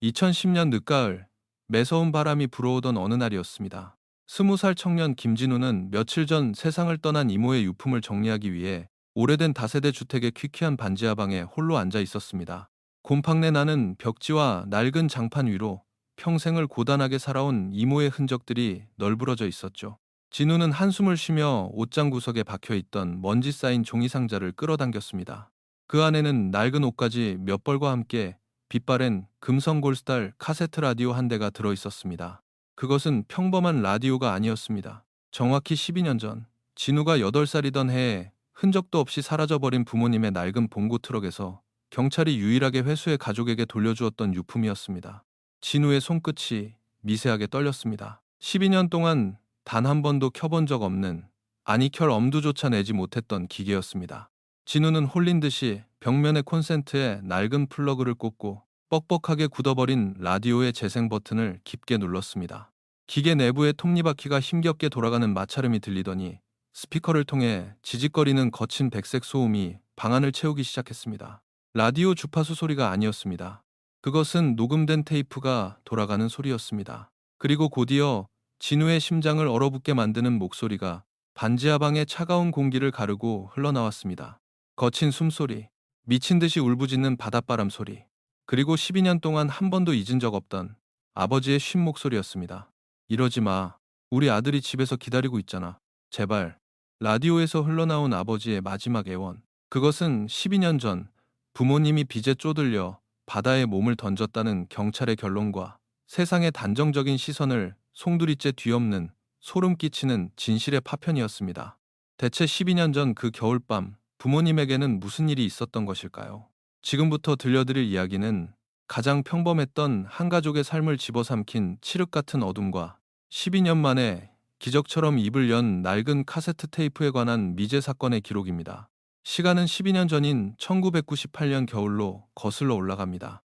2010년 늦가을, 매서운 바람이 불어오던 어느 날이었습니다. 20살 청년 김진우는 며칠 전 세상을 떠난 이모의 유품을 정리하기 위해 오래된 다세대 주택의 퀴퀴한 반지하방에 홀로 앉아 있었습니다. 곰팡내 나는 벽지와 낡은 장판 위로 평생을 고단하게 살아온 이모의 흔적들이 널브러져 있었죠. 진우는 한숨을 쉬며 옷장 구석에 박혀있던 먼지 쌓인 종이 상자를 끌어당겼습니다. 그 안에는 낡은 옷가지 몇 벌과 함께 빛바랜 금성 골스달 카세트 라디오 한 대가 들어 있었습니다. 그것은 평범한 라디오가 아니었습니다. 정확히 12년 전, 진우가 8살이던 해에 흔적도 없이 사라져버린 부모님의 낡은 봉고 트럭에서 경찰이 유일하게 회수해 가족에게 돌려주었던 유품이었습니다. 진우의 손끝이 미세하게 떨렸습니다. 12년 동안 단 한 번도 켜본 적 없는, 아니 켤 엄두조차 내지 못했던 기계였습니다. 진우는 홀린 듯이 벽면의 콘센트에 낡은 플러그를 꽂고 뻑뻑하게 굳어버린 라디오의 재생 버튼을 깊게 눌렀습니다. 기계 내부의 톱니바퀴가 힘겹게 돌아가는 마찰음이 들리더니 스피커를 통해 지직거리는 거친 백색 소음이 방안을 채우기 시작했습니다. 라디오 주파수 소리가 아니었습니다. 그것은 녹음된 테이프가 돌아가는 소리였습니다. 그리고 곧이어 진우의 심장을 얼어붙게 만드는 목소리가 반지하방의 차가운 공기를 가르고 흘러나왔습니다. 거친 숨소리, 미친 듯이 울부짖는 바닷바람 소리, 그리고 12년 동안 한 번도 잊은 적 없던 아버지의 쉰 목소리였습니다. 이러지 마. 우리 아들이 집에서 기다리고 있잖아. 제발. 라디오에서 흘러나온 아버지의 마지막 애원. 그것은 12년 전 부모님이 빚에 쪼들려 바다에 몸을 던졌다는 경찰의 결론과 세상의 단정적인 시선을 송두리째 뒤엎는 소름 끼치는 진실의 파편이었습니다. 대체 12년 전 그 겨울밤, 부모님에게는 무슨 일이 있었던 것일까요? 지금부터 들려드릴 이야기는 가장 평범했던 한 가족의 삶을 집어삼킨 칠흑 같은 어둠과 12년 만에 기적처럼 입을 연 낡은 카세트 테이프에 관한 미제 사건의 기록입니다. 시간은 12년 전인 1998년 겨울로 거슬러 올라갑니다.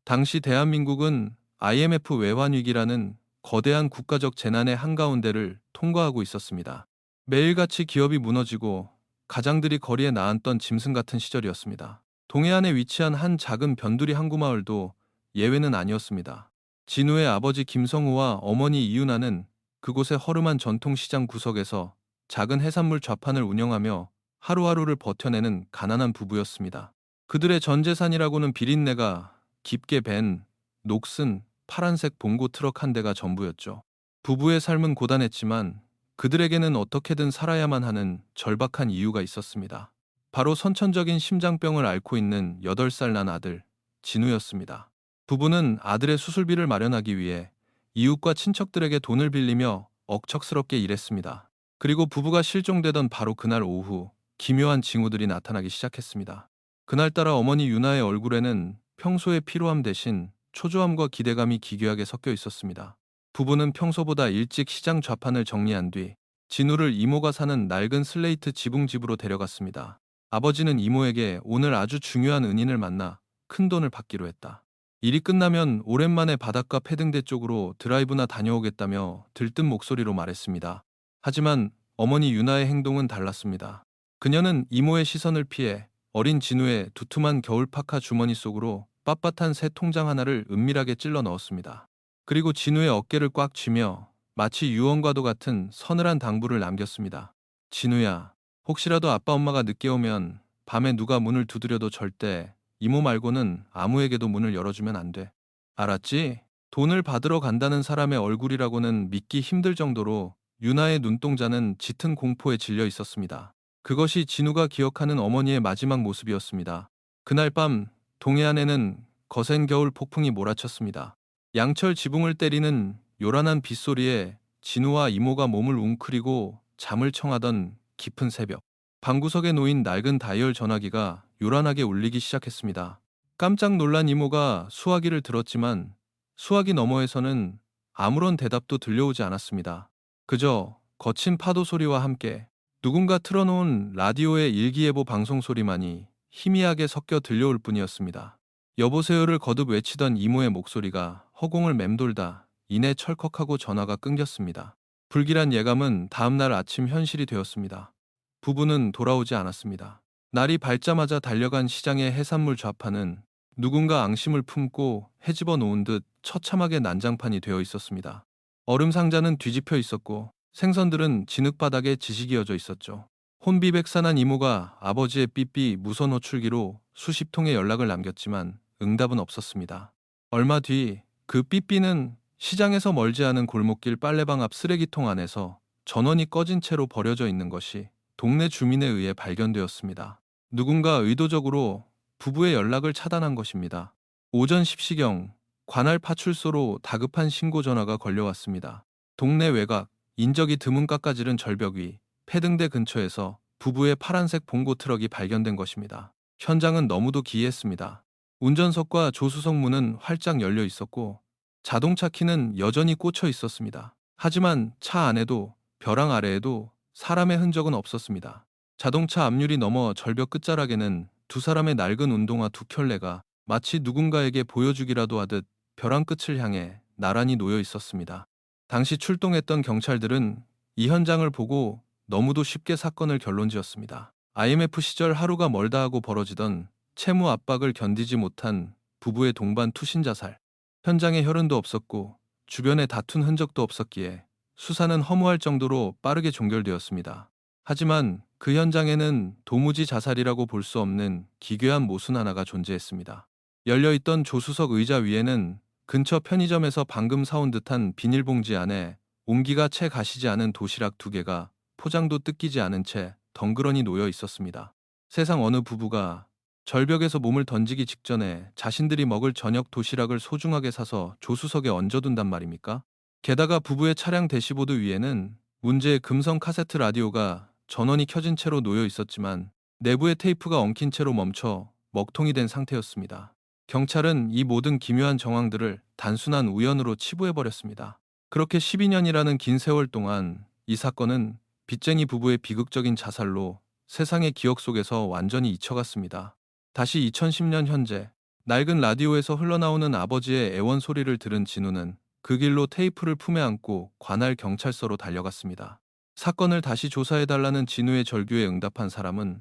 당시 대한민국은 IMF 외환위기라는 거대한 국가적 재난의 한가운데를 통과하고 있었습니다. 매일같이 기업이 무너지고 가장들이 거리에 나앉던 짐승 같은 시절이었습니다. 동해안에 위치한 한 작은 변두리 항구 마을도 예외는 아니었습니다. 진우의 아버지 김성우와 어머니 이윤아는 그곳의 허름한 전통시장 구석에서 작은 해산물 좌판을 운영하며 하루하루를 버텨내는 가난한 부부였습니다. 그들의 전 재산이라고는 비린내가 깊게 밴 녹슨 파란색 봉고 트럭 한 대가 전부였죠. 부부의 삶은 고단했지만 그들에게는 어떻게든 살아야만 하는 절박한 이유가 있었습니다. 바로 선천적인 심장병을 앓고 있는 8살 난 아들, 진우였습니다. 부부는 아들의 수술비를 마련하기 위해 이웃과 친척들에게 돈을 빌리며 억척스럽게 일했습니다. 그리고 부부가 실종되던 바로 그날 오후, 기묘한 징후들이 나타나기 시작했습니다. 그날따라 어머니 유나의 얼굴에는 평소의 피로함 대신 초조함과 기대감이 기괴하게 섞여 있었습니다. 부부는 평소보다 일찍 시장 좌판을 정리한 뒤 진우를 이모가 사는 낡은 슬레이트 지붕집으로 데려갔습니다. 아버지는 이모에게 오늘 아주 중요한 은인을 만나 큰 돈을 받기로 했다. 일이 끝나면 오랜만에 바닷가 패등대 쪽으로 드라이브나 다녀오겠다며 들뜬 목소리로 말했습니다. 하지만 어머니 유나의 행동은 달랐습니다. 그녀는 이모의 시선을 피해 어린 진우의 두툼한 겨울 파카 주머니 속으로 빳빳한 새 통장 하나를 은밀하게 찔러 넣었습니다. 그리고 진우의 어깨를 꽉 쥐며 마치 유언과도 같은 서늘한 당부를 남겼습니다. 진우야, 혹시라도 아빠 엄마가 늦게 오면 밤에 누가 문을 두드려도 절대 이모 말고는 아무에게도 문을 열어주면 안 돼. 알았지? 돈을 받으러 간다는 사람의 얼굴이라고는 믿기 힘들 정도로 유나의 눈동자는 짙은 공포에 질려 있었습니다. 그것이 진우가 기억하는 어머니의 마지막 모습이었습니다. 그날 밤 동해안에는 거센 겨울 폭풍이 몰아쳤습니다. 양철 지붕을 때리는 요란한 빗소리에 진우와 이모가 몸을 웅크리고 잠을 청하던 깊은 새벽. 방구석에 놓인 낡은 다이얼 전화기가 요란하게 울리기 시작했습니다. 깜짝 놀란 이모가 수화기를 들었지만 수화기 너머에서는 아무런 대답도 들려오지 않았습니다. 그저 거친 파도 소리와 함께 누군가 틀어놓은 라디오의 일기예보 방송 소리만이 희미하게 섞여 들려올 뿐이었습니다. 여보세요를 거듭 외치던 이모의 목소리가 허공을 맴돌다 이내 철컥하고 전화가 끊겼습니다. 불길한 예감은 다음날 아침 현실이 되었습니다. 부부는 돌아오지 않았습니다. 날이 밝자마자 달려간 시장의 해산물 좌판은 누군가 앙심을 품고 헤집어 놓은 듯 처참하게 난장판이 되어 있었습니다. 얼음 상자는 뒤집혀 있었고 생선들은 진흙바닥에 지식이어져 있었죠. 혼비백산한 이모가 아버지의 삐삐 무선 호출기로 수십 통의 연락을 남겼지만 응답은 없었습니다. 얼마 뒤 그 삐삐는 시장에서 멀지 않은 골목길 빨래방 앞 쓰레기통 안에서 전원이 꺼진 채로 버려져 있는 것이 동네 주민에 의해 발견되었습니다. 누군가 의도적으로 부부의 연락을 차단한 것입니다. 오전 10시경 관할 파출소로 다급한 신고 전화가 걸려왔습니다. 동네 외곽, 인적이 드문 깎아지른 절벽 위, 폐등대 근처에서 부부의 파란색 봉고 트럭이 발견된 것입니다. 현장은 너무도 기이했습니다. 운전석과 조수석 문은 활짝 열려 있었고 자동차 키는 여전히 꽂혀 있었습니다. 하지만 차 안에도 벼랑 아래에도 사람의 흔적은 없었습니다. 자동차 앞유리 너머 절벽 끝자락에는 두 사람의 낡은 운동화 두 켤레가 마치 누군가에게 보여주기라도 하듯 벼랑 끝을 향해 나란히 놓여 있었습니다. 당시 출동했던 경찰들은 이 현장을 보고 너무도 쉽게 사건을 결론지었습니다. IMF 시절 하루가 멀다 하고 벌어지던 채무 압박을 견디지 못한 부부의 동반 투신 자살. 현장에 혈흔도 없었고 주변에 다툰 흔적도 없었기에 수사는 허무할 정도로 빠르게 종결되었습니다. 하지만 그 현장에는 도무지 자살이라고 볼 수 없는 기괴한 모순 하나가 존재했습니다. 열려있던 조수석 의자 위에는 근처 편의점에서 방금 사온 듯한 비닐봉지 안에 온기가 채 가시지 않은 도시락 두 개가 포장도 뜯기지 않은 채 덩그러니 놓여 있었습니다. 세상 어느 부부가 절벽에서 몸을 던지기 직전에 자신들이 먹을 저녁 도시락을 소중하게 사서 조수석에 얹어둔단 말입니까? 게다가 부부의 차량 대시보드 위에는 문제의 금성 카세트 라디오가 전원이 켜진 채로 놓여 있었지만 내부의 테이프가 엉킨 채로 멈춰 먹통이 된 상태였습니다. 경찰은 이 모든 기묘한 정황들을 단순한 우연으로 치부해버렸습니다. 그렇게 12년이라는 긴 세월 동안 이 사건은 빚쟁이 부부의 비극적인 자살로 세상의 기억 속에서 완전히 잊혀갔습니다. 다시 2010년 현재 낡은 라디오에서 흘러나오는 아버지의 애원 소리를 들은 진우는 그 길로 테이프를 품에 안고 관할 경찰서로 달려갔습니다. 사건을 다시 조사해달라는 진우의 절규에 응답한 사람은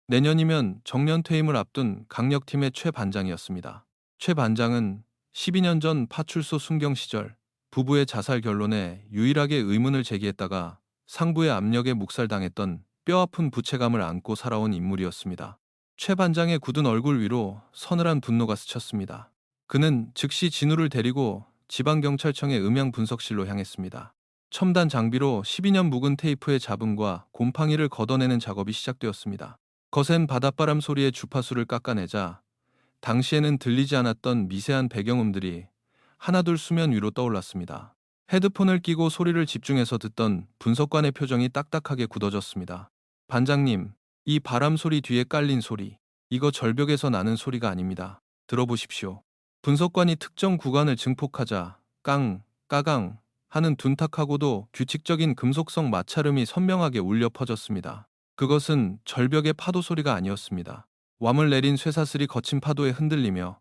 내년이면 정년 퇴임을 앞둔 강력팀의 최 반장이었습니다. 최 반장은 12년 전 파출소 순경 시절 부부의 자살 결론에 유일하게 의문을 제기했다가 상부의 압력에 묵살당했던 뼈아픈 부채감을 안고 살아온 인물이었습니다. 최 반장의 굳은 얼굴 위로 서늘한 분노가 스쳤습니다. 그는 즉시 진우를 데리고 지방경찰청의 음향 분석실로 향했습니다. 첨단 장비로 12년 묵은 테이프의 잡음과 곰팡이를 걷어내는 작업이 시작되었습니다. 거센 바닷바람 소리의 주파수를 깎아내자 당시에는 들리지 않았던 미세한 배경음들이 하나둘 수면 위로 떠올랐습니다. 헤드폰을 끼고 소리를 집중해서 듣던 분석관의 표정이 딱딱하게 굳어졌습니다. 반장님, 이 바람 소리 뒤에 깔린 소리, 이거 절벽에서 나는 소리가 아닙니다. 들어보십시오. 분석관이 특정 구간을 증폭하자 깡, 까강 하는 둔탁하고도 규칙적인 금속성 마찰음이 선명하게 울려 퍼졌습니다. 그것은 절벽의 파도 소리가 아니었습니다. 왬을 내린 쇠사슬이 거친 파도에 흔들리며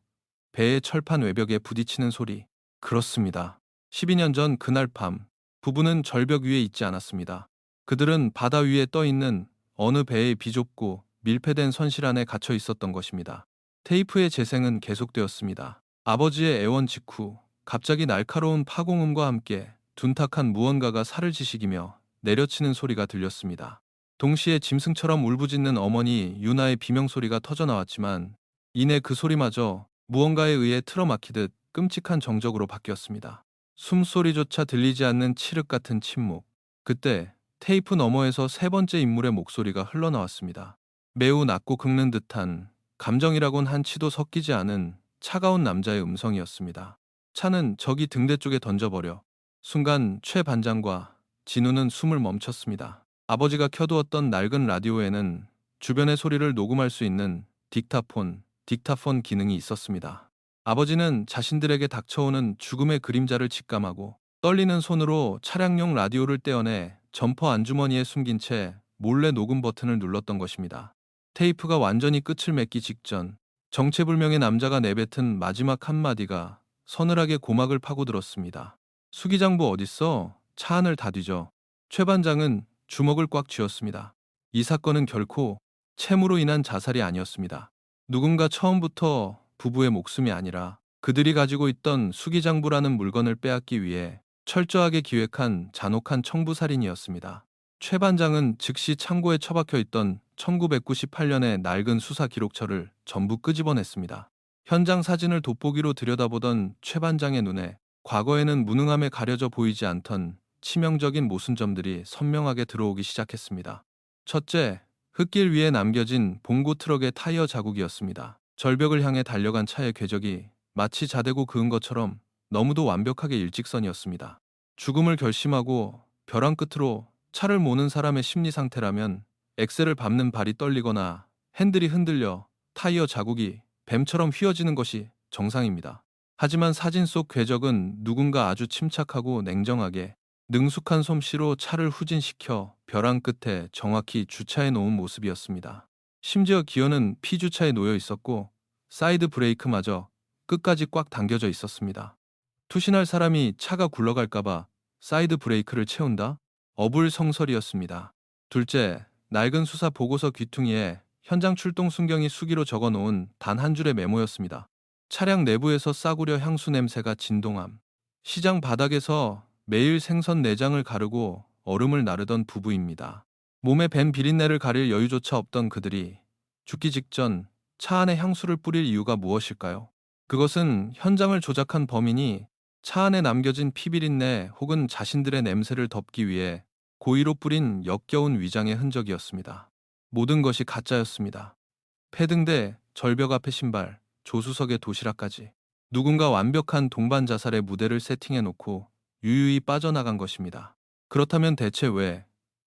배의 철판 외벽에 부딪히는 소리. 그렇습니다. 12년 전 그날 밤, 부부는 절벽 위에 있지 않았습니다. 그들은 바다 위에 떠 있는 어느 배의 비좁고 밀폐된 선실 안에 갇혀 있었던 것입니다. 테이프의 재생은 계속되었습니다. 아버지의 애원 직후 갑자기 날카로운 파공음과 함께 둔탁한 무언가가 살을 지식이며 내려치는 소리가 들렸습니다. 동시에 짐승처럼 울부짖는 어머니 유나의 비명소리가 터져나왔지만 이내 그 소리마저 무언가에 의해 틀어막히듯 끔찍한 정적으로 바뀌었습니다. 숨소리조차 들리지 않는 칠흑 같은 침묵. 그때 테이프 너머에서 세 번째 인물의 목소리가 흘러나왔습니다. 매우 낮고 긁는 듯한 감정이라곤 한치도 섞이지 않은 차가운 남자의 음성이었습니다. 차는 저기 등대 쪽에 던져버려. 순간 최 반장과 진우는 숨을 멈췄습니다. 아버지가 켜두었던 낡은 라디오에는 주변의 소리를 녹음할 수 있는 딕타폰 기능이 있었습니다. 아버지는 자신들에게 닥쳐오는 죽음의 그림자를 직감하고 떨리는 손으로 차량용 라디오를 떼어내 점퍼 안주머니에 숨긴 채 몰래 녹음 버튼을 눌렀던 것입니다. 테이프가 완전히 끝을 맺기 직전 정체불명의 남자가 내뱉은 마지막 한마디가 서늘하게 고막을 파고들었습니다. 수기장부 어딨어? 차 안을 다 뒤져. 최 반장은 주먹을 꽉 쥐었습니다. 이 사건은 결코 채무로 인한 자살이 아니었습니다. 누군가 처음부터 부부의 목숨이 아니라 그들이 가지고 있던 수기장부라는 물건을 빼앗기 위해 철저하게 기획한 잔혹한 청부살인이었습니다. 최 반장은 즉시 창고에 처박혀 있던 1998년의 낡은 수사 기록처를 전부 끄집어냈습니다. 현장 사진을 돋보기로 들여다보던 최 반장의 눈에 과거에는 무능함에 가려져 보이지 않던 치명적인 모순점들이 선명하게 들어오기 시작했습니다. 첫째, 흙길 위에 남겨진 봉고 트럭의 타이어 자국이었습니다. 절벽을 향해 달려간 차의 궤적이 마치 자대고 그은 것처럼 너무도 완벽하게 일직선이었습니다. 죽음을 결심하고 벼랑 끝으로 차를 모는 사람의 심리 상태라면 엑셀을 밟는 발이 떨리거나 핸들이 흔들려 타이어 자국이 뱀처럼 휘어지는 것이 정상입니다. 하지만 사진 속 궤적은 누군가 아주 침착하고 냉정하게 능숙한 솜씨로 차를 후진시켜 벼랑 끝에 정확히 주차해 놓은 모습이었습니다. 심지어 기어는 피주차에 놓여 있었고 사이드 브레이크마저 끝까지 꽉 당겨져 있었습니다. 투신할 사람이 차가 굴러갈까봐 사이드 브레이크를 채운다? 어불성설이었습니다. 둘째, 낡은 수사 보고서 귀퉁이에 현장 출동 순경이 수기로 적어놓은 단 한 줄의 메모였습니다. 차량 내부에서 싸구려 향수 냄새가 진동함. 시장 바닥에서 매일 생선 내장을 가르고 얼음을 나르던 부부입니다. 몸에 밴 비린내를 가릴 여유조차 없던 그들이 죽기 직전 차 안에 향수를 뿌릴 이유가 무엇일까요? 그것은 현장을 조작한 범인이 차 안에 남겨진 피비린내 혹은 자신들의 냄새를 덮기 위해 고의로 뿌린 역겨운 위장의 흔적이었습니다. 모든 것이 가짜였습니다. 패등대, 절벽 앞의 신발, 조수석의 도시락까지. 누군가 완벽한 동반 자살의 무대를 세팅해놓고 유유히 빠져나간 것입니다. 그렇다면 대체 왜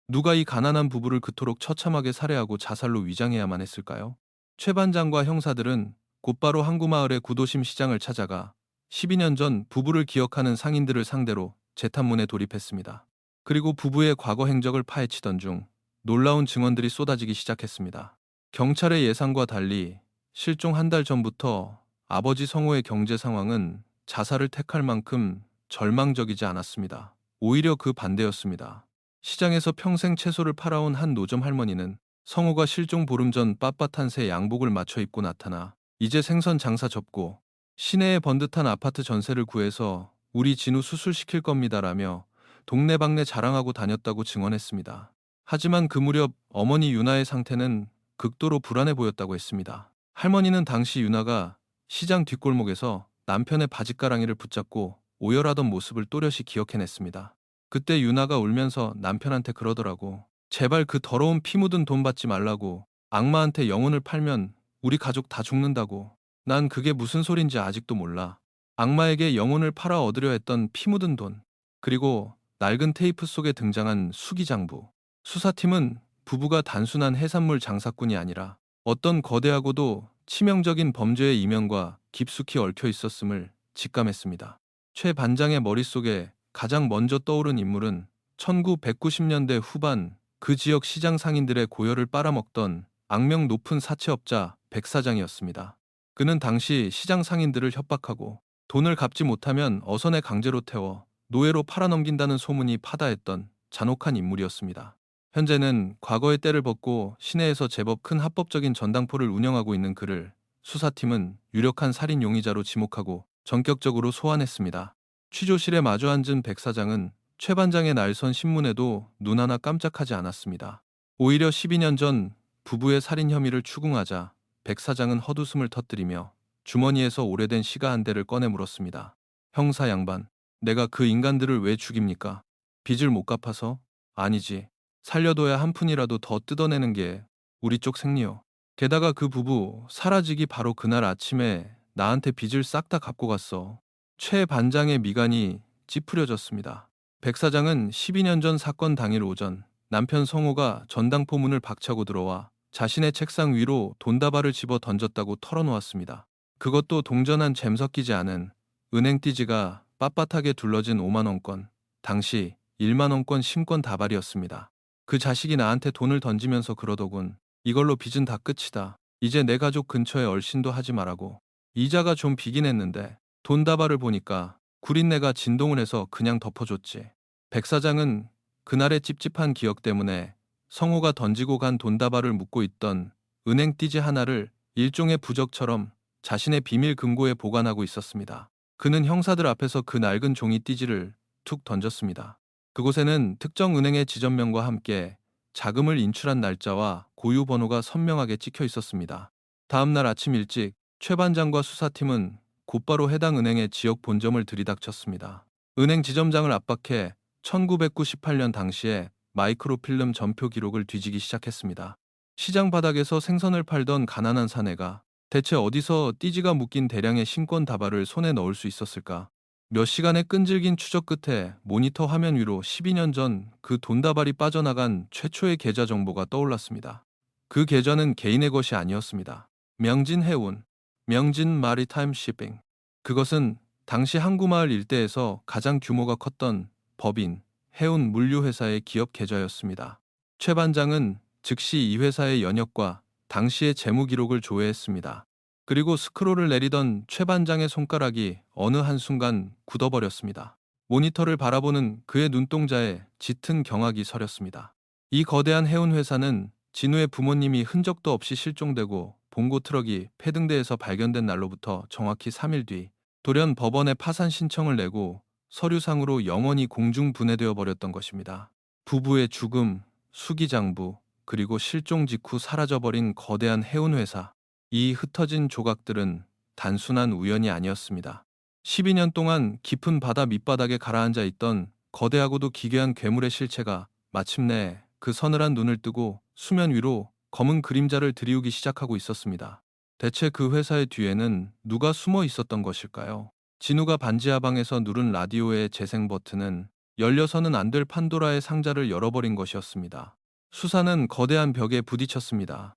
누가 이 가난한 부부를 그토록 처참하게 살해하고 자살로 위장해야만 했을까요? 최 반장과 형사들은 곧바로 항구마을의 구도심 시장을 찾아가 12년 전 부부를 기억하는 상인들을 상대로 재탄문에 돌입했습니다. 그리고 부부의 과거 행적을 파헤치던 중 놀라운 증언들이 쏟아지기 시작했습니다. 경찰의 예상과 달리 실종 한 달 전부터 아버지 성호의 경제 상황은 자살을 택할 만큼 절망적이지 않았습니다. 오히려 그 반대였습니다. 시장에서 평생 채소를 팔아온 한 노점 할머니는 성호가 실종 보름 전 빳빳한 새 양복을 맞춰 입고 나타나 이제 생선 장사 접고 시내에 번듯한 아파트 전세를 구해서 우리 진우 수술시킬 겁니다라며 동네방네 자랑하고 다녔다고 증언했습니다. 하지만 그 무렵 어머니 유나의 상태는 극도로 불안해 보였다고 했습니다. 할머니는 당시 유나가 시장 뒷골목에서 남편의 바짓가랑이를 붙잡고 오열하던 모습을 또렷이 기억해냈습니다. 그때 유나가 울면서 남편한테 그러더라고. 제발 그 더러운 피 묻은 돈 받지 말라고. 악마한테 영혼을 팔면 우리 가족 다 죽는다고. 난 그게 무슨 소린지 아직도 몰라. 악마에게 영혼을 팔아 얻으려 했던 피 묻은 돈. 그리고 낡은 테이프 속에 등장한 수기장부. 수사팀은 부부가 단순한 해산물 장사꾼이 아니라 어떤 거대하고도 치명적인 범죄의 이면과 깊숙이 얽혀 있었음을 직감했습니다. 최 반장의 머릿속에 가장 먼저 떠오른 인물은 1990년대 후반 그 지역 시장 상인들의 고열을 빨아먹던 악명 높은 사채업자 백 사장이었습니다. 그는 당시 시장 상인들을 협박하고 돈을 갚지 못하면 어선에 강제로 태워 노예로 팔아넘긴다는 소문이 파다했던 잔혹한 인물이었습니다. 현재는 과거의 때를 벗고 시내에서 제법 큰 합법적인 전당포를 운영하고 있는 그를 수사팀은 유력한 살인 용의자로 지목하고 전격적으로 소환했습니다. 취조실에 마주 앉은 백 사장은 최 반장의 날선 신문에도 눈 하나 깜짝하지 않았습니다. 오히려 12년 전 부부의 살인 혐의를 추궁하자 백 사장은 헛웃음을 터뜨리며 주머니에서 오래된 시가 한 대를 꺼내 물었습니다. 형사 양반, 내가 그 인간들을 왜 죽입니까? 빚을 못 갚아서? 아니지. 살려둬야 한 푼이라도 더 뜯어내는 게 우리 쪽 생리요. 게다가 그 부부 사라지기 바로 그날 아침에 나한테 빚을 싹 다 갚고 갔어. 최 반장의 미간이 찌푸려졌습니다. 백 사장은 12년 전 사건 당일 오전 남편 성호가 전당포 문을 박차고 들어와 자신의 책상 위로 돈다발을 집어 던졌다고 털어놓았습니다. 그것도 동전한 잼 섞이지 않은 은행 띠지가 빳빳하게 둘러진 5만원권, 당시 1만원권 신권 다발이었습니다. 그 자식이 나한테 돈을 던지면서 그러더군. 이걸로 빚은 다 끝이다. 이제 내 가족 근처에 얼씬도 하지 말라고. 이자가 좀 비긴 했는데 돈 다발을 보니까 구린내가 진동을 해서 그냥 덮어줬지. 백 사장은 그날의 찝찝한 기억 때문에 성호가 던지고 간 돈 다발을 묻고 있던 은행 띠지 하나를 일종의 부적처럼 자신의 비밀 금고에 보관하고 있었습니다. 그는 형사들 앞에서 그 낡은 종이 띠지를 툭 던졌습니다. 그곳에는 특정 은행의 지점명과 함께 자금을 인출한 날짜와 고유 번호가 선명하게 찍혀 있었습니다. 다음 날 아침 일찍 최 반장과 수사팀은 곧바로 해당 은행의 지역 본점을 들이닥쳤습니다. 은행 지점장을 압박해 1998년 당시에 마이크로필름 전표 기록을 뒤지기 시작했습니다. 시장 바닥에서 생선을 팔던 가난한 사내가 대체 어디서 띠지가 묶인 대량의 신권 다발을 손에 넣을 수 있었을까? 몇 시간의 끈질긴 추적 끝에 모니터 화면 위로 12년 전 그 돈다발이 빠져나간 최초의 계좌 정보가 떠올랐습니다. 그 계좌는 개인의 것이 아니었습니다. 명진 해운, 명진 마리타임 shipping. 그것은 당시 항구마을 일대에서 가장 규모가 컸던 법인, 해운 물류회사의 기업 계좌였습니다. 최 반장은 즉시 이 회사의 연역과 당시의 재무 기록을 조회했습니다. 그리고 스크롤을 내리던 최 반장의 손가락이 어느 한순간 굳어버렸습니다. 모니터를 바라보는 그의 눈동자에 짙은 경악이 서렸습니다. 이 거대한 해운 회사는 진우의 부모님이 흔적도 없이 실종되고 봉고 트럭이 폐등대에서 발견된 날로부터 정확히 3일 뒤 돌연 법원에 파산 신청을 내고 서류상으로 영원히 공중 분해되어 버렸던 것입니다. 부부의 죽음, 수기장부, 그리고 실종 직후 사라져버린 거대한 해운 회사. 이 흩어진 조각들은 단순한 우연이 아니었습니다. 12년 동안 깊은 바다 밑바닥에 가라앉아 있던 거대하고도 기괴한 괴물의 실체가 마침내 그 서늘한 눈을 뜨고 수면 위로 검은 그림자를 드리우기 시작하고 있었습니다. 대체 그 회사의 뒤에는 누가 숨어 있었던 것일까요? 진우가 반지하방에서 누른 라디오의 재생 버튼은 열려서는 안 될 판도라의 상자를 열어버린 것이었습니다. 수사는 거대한 벽에 부딪혔습니다.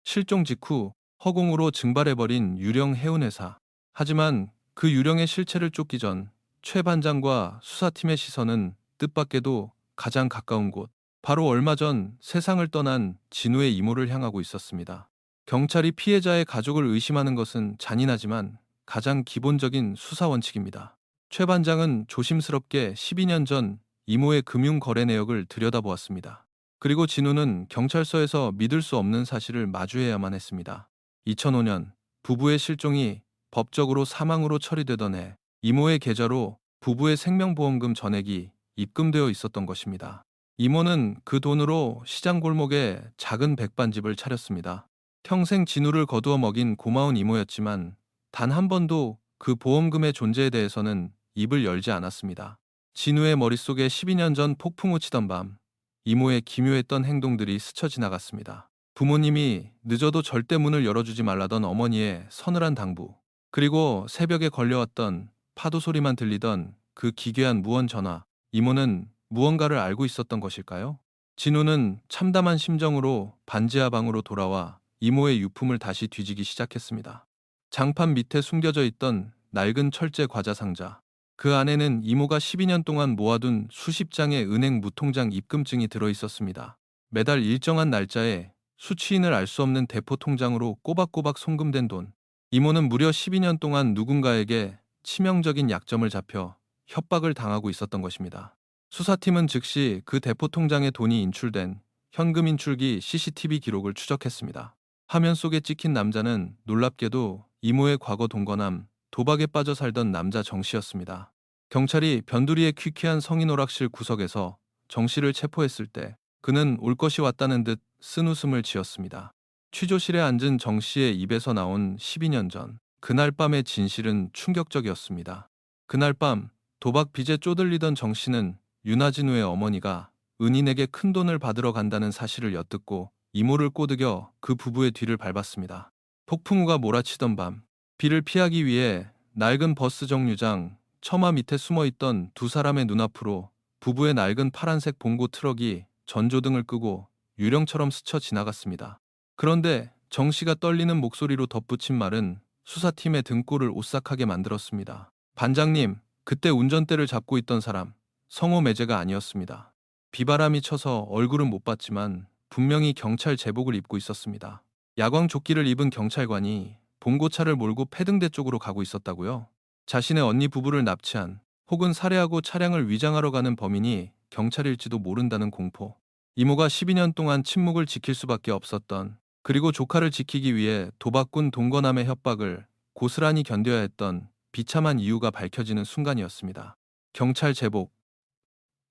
실종 직후 허공으로 증발해버린 유령 해운회사. 하지만 그 유령의 실체를 쫓기 전 최 반장과 수사팀의 시선은 뜻밖에도 가장 가까운 곳, 바로 얼마 전 세상을 떠난 진우의 이모를 향하고 있었습니다. 경찰이 피해자의 가족을 의심하는 것은 잔인하지만 가장 기본적인 수사 원칙입니다. 최 반장은 조심스럽게 12년 전 이모의 금융 거래 내역을 들여다보았습니다. 그리고 진우는 경찰서에서 믿을 수 없는 사실을 마주해야만 했습니다. 2005년 부부의 실종이 법적으로 사망으로 처리되던 해 이모의 계좌로 부부의 생명보험금 전액이 입금되어 있었던 것입니다. 이모는 그 돈으로 시장 골목에 작은 백반집을 차렸습니다. 평생 진우를 거두어 먹인 고마운 이모였지만 단 한 번도 그 보험금의 존재에 대해서는 입을 열지 않았습니다. 진우의 머릿속에 12년 전 폭풍우 치던 밤 이모의 기묘했던 행동들이 스쳐 지나갔습니다. 부모님이 늦어도 절대 문을 열어주지 말라던 어머니의 서늘한 당부, 그리고 새벽에 걸려왔던 파도 소리만 들리던 그 기괴한 무원 전화. 이모는 무언가를 알고 있었던 것일까요? 진우는 참담한 심정으로 반지하 방으로 돌아와 이모의 유품을 다시 뒤지기 시작했습니다. 장판 밑에 숨겨져 있던 낡은 철제 과자 상자. 그 안에는 이모가 12년 동안 모아둔 수십 장의 은행 무통장 입금증이 들어 있었습니다. 매달 일정한 날짜에 수취인을 알 수 없는 대포 통장으로 꼬박꼬박 송금된 돈. 이모는 무려 12년 동안 누군가에게 치명적인 약점을 잡혀 협박을 당하고 있었던 것입니다. 수사팀은 즉시 그 대포 통장에 돈이 인출된 현금 인출기 CCTV 기록을 추적했습니다. 화면 속에 찍힌 남자는 놀랍게도 이모의 과거 동거남, 도박에 빠져 살던 남자 정 씨였습니다. 경찰이 변두리의 퀴퀴한 성인 오락실 구석에서 정 씨를 체포했을 때 그는 올 것이 왔다는 듯 쓴웃음을 지었습니다. 취조실에 앉은 정 씨의 입에서 나온 12년 전, 그날 밤의 진실은 충격적이었습니다. 그날 밤 도박 빚에 쪼들리던 정 씨는 윤하진우의 어머니가 은인에게 큰돈을 받으러 간다는 사실을 엿듣고 이모를 꼬드겨 그 부부의 뒤를 밟았습니다. 폭풍우가 몰아치던 밤, 비를 피하기 위해 낡은 버스 정류장 처마 밑에 숨어있던 두 사람의 눈앞으로 부부의 낡은 파란색 봉고 트럭이 전조등을 끄고 유령처럼 스쳐 지나갔습니다. 그런데 정 씨가 떨리는 목소리로 덧붙인 말은 수사팀의 등골을 오싹하게 만들었습니다. 반장님, 그때 운전대를 잡고 있던 사람 성호 매제가 아니었습니다. 비바람이 쳐서 얼굴은 못 봤지만 분명히 경찰 제복을 입고 있었습니다. 야광 조끼를 입은 경찰관이 봉고차를 몰고 패등대 쪽으로 가고 있었다고요? 자신의 언니 부부를 납치한 혹은 살해하고 차량을 위장하러 가는 범인이 경찰일지도 모른다는 공포. 이모가 12년 동안 침묵을 지킬 수밖에 없었던, 그리고 조카를 지키기 위해 도박꾼 동거남의 협박을 고스란히 견뎌야 했던 비참한 이유가 밝혀지는 순간이었습니다. 경찰 제복.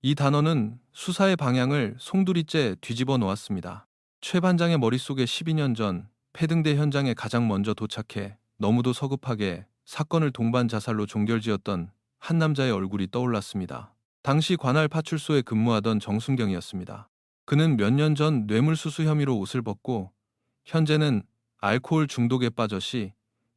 이 단어는 수사의 방향을 송두리째 뒤집어 놓았습니다. 최 반장의 머릿속에 12년 전 패등대 현장에 가장 먼저 도착해 너무도 서급하게 사건을 동반 자살로 종결지었던 한 남자의 얼굴이 떠올랐습니다. 당시 관할 파출소에 근무하던 정순경이었습니다. 그는 몇 년 전 뇌물수수 혐의로 옷을 벗고 현재는 알코올 중독에 빠져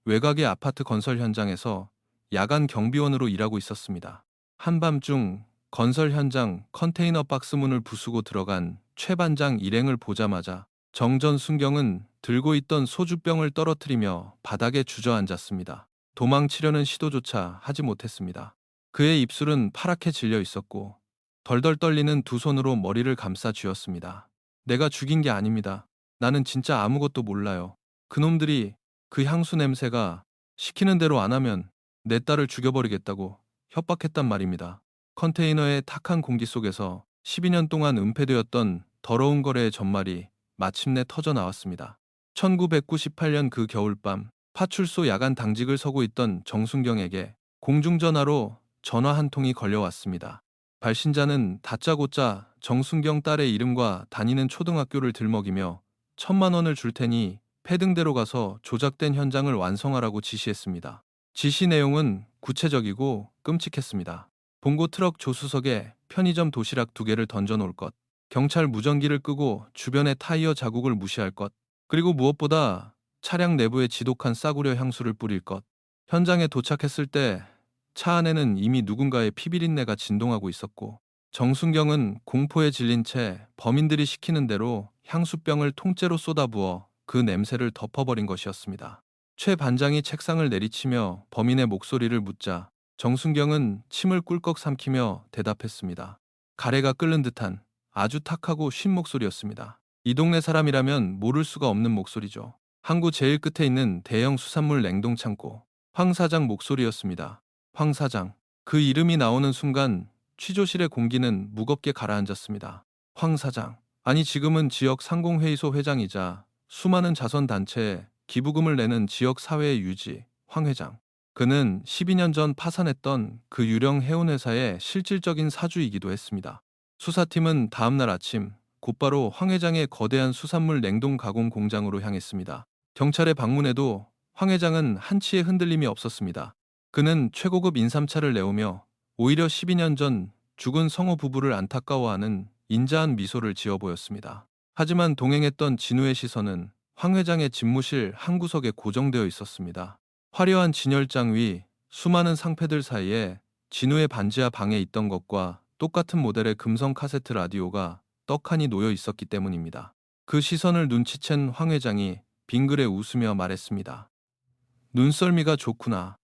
외곽의 아파트 건설 현장에서 야간 경비원으로 일하고 있었습니다. 한밤중 건설 현장 컨테이너 박스 문을 부수고 들어간 최 반장 일행을 보자마자 정전 순경은 들고 있던 소주병을 떨어뜨리며 바닥에 주저앉았습니다. 도망치려는 시도조차 하지 못했습니다. 그의 입술은 파랗게 질려 있었고 덜덜 떨리는 두 손으로 머리를 감싸 쥐었습니다. 내가 죽인 게 아닙니다. 나는 진짜 아무것도 몰라요. 그놈들이 그 향수 냄새가 시키는 대로 안 하면 내 딸을 죽여버리겠다고 협박했단 말입니다. 컨테이너의 탁한 공기 속에서 12년 동안 은폐되었던 더러운 거래의 전말이 마침내 터져 나왔습니다. 1998년 그 겨울밤 파출소 야간 당직을 서고 있던 정순경에게 공중전화로 전화 한 통이 걸려왔습니다. 발신자는 다짜고짜 정순경 딸의 이름과 다니는 초등학교를 들먹이며 1,000만 원을 줄 테니 패등대로 가서 조작된 현장을 완성하라고 지시했습니다. 지시 내용은 구체적이고 끔찍했습니다. 봉고 트럭 조수석에 편의점 도시락 2개를 던져놓을 것, 경찰 무전기를 끄고 주변의 타이어 자국을 무시할 것, 그리고 무엇보다 차량 내부에 지독한 싸구려 향수를 뿌릴 것. 현장에 도착했을 때 차 안에는 이미 누군가의 피비린내가 진동하고 있었고 정순경은 공포에 질린 채 범인들이 시키는 대로 향수병을 통째로 쏟아부어 그 냄새를 덮어버린 것이었습니다. 최 반장이 책상을 내리치며 범인의 목소리를 묻자 정순경은 침을 꿀꺽 삼키며 대답했습니다. 가래가 끓는 듯한 아주 탁하고 쉰 목소리였습니다. 이 동네 사람이라면 모를 수가 없는 목소리죠. 항구 제일 끝에 있는 대형 수산물 냉동 창고 황 사장 목소리였습니다. 황 사장. 그 이름이 나오는 순간 취조실의 공기는 무겁게 가라앉았습니다. 황 사장. 아니 지금은 지역 상공회의소 회장이자 수많은 자선단체에 기부금을 내는 지역사회의 유지, 황 회장. 그는 12년 전 파산했던 그 유령 해운회사의 실질적인 사주이기도 했습니다. 수사팀은 다음날 아침 곧바로 황 회장의 거대한 수산물 냉동 가공 공장으로 향했습니다. 경찰의 방문에도 황 회장은 한치의 흔들림이 없었습니다. 그는 최고급 인삼차를 내오며 오히려 12년 전 죽은 성호 부부를 안타까워하는 인자한 미소를 지어 보였습니다. 하지만 동행했던 진우의 시선은 황 회장의 집무실 한 구석에 고정되어 있었습니다. 화려한 진열장 위 수많은 상패들 사이에 진우의 반지하 방에 있던 것과 똑같은 모델의 금성 카세트 라디오가 떡하니 놓여 있었기 때문입니다. 그 시선을 눈치챈 황 회장이 빙그레 웃으며 말했습니다. 눈썰미가 좋구나.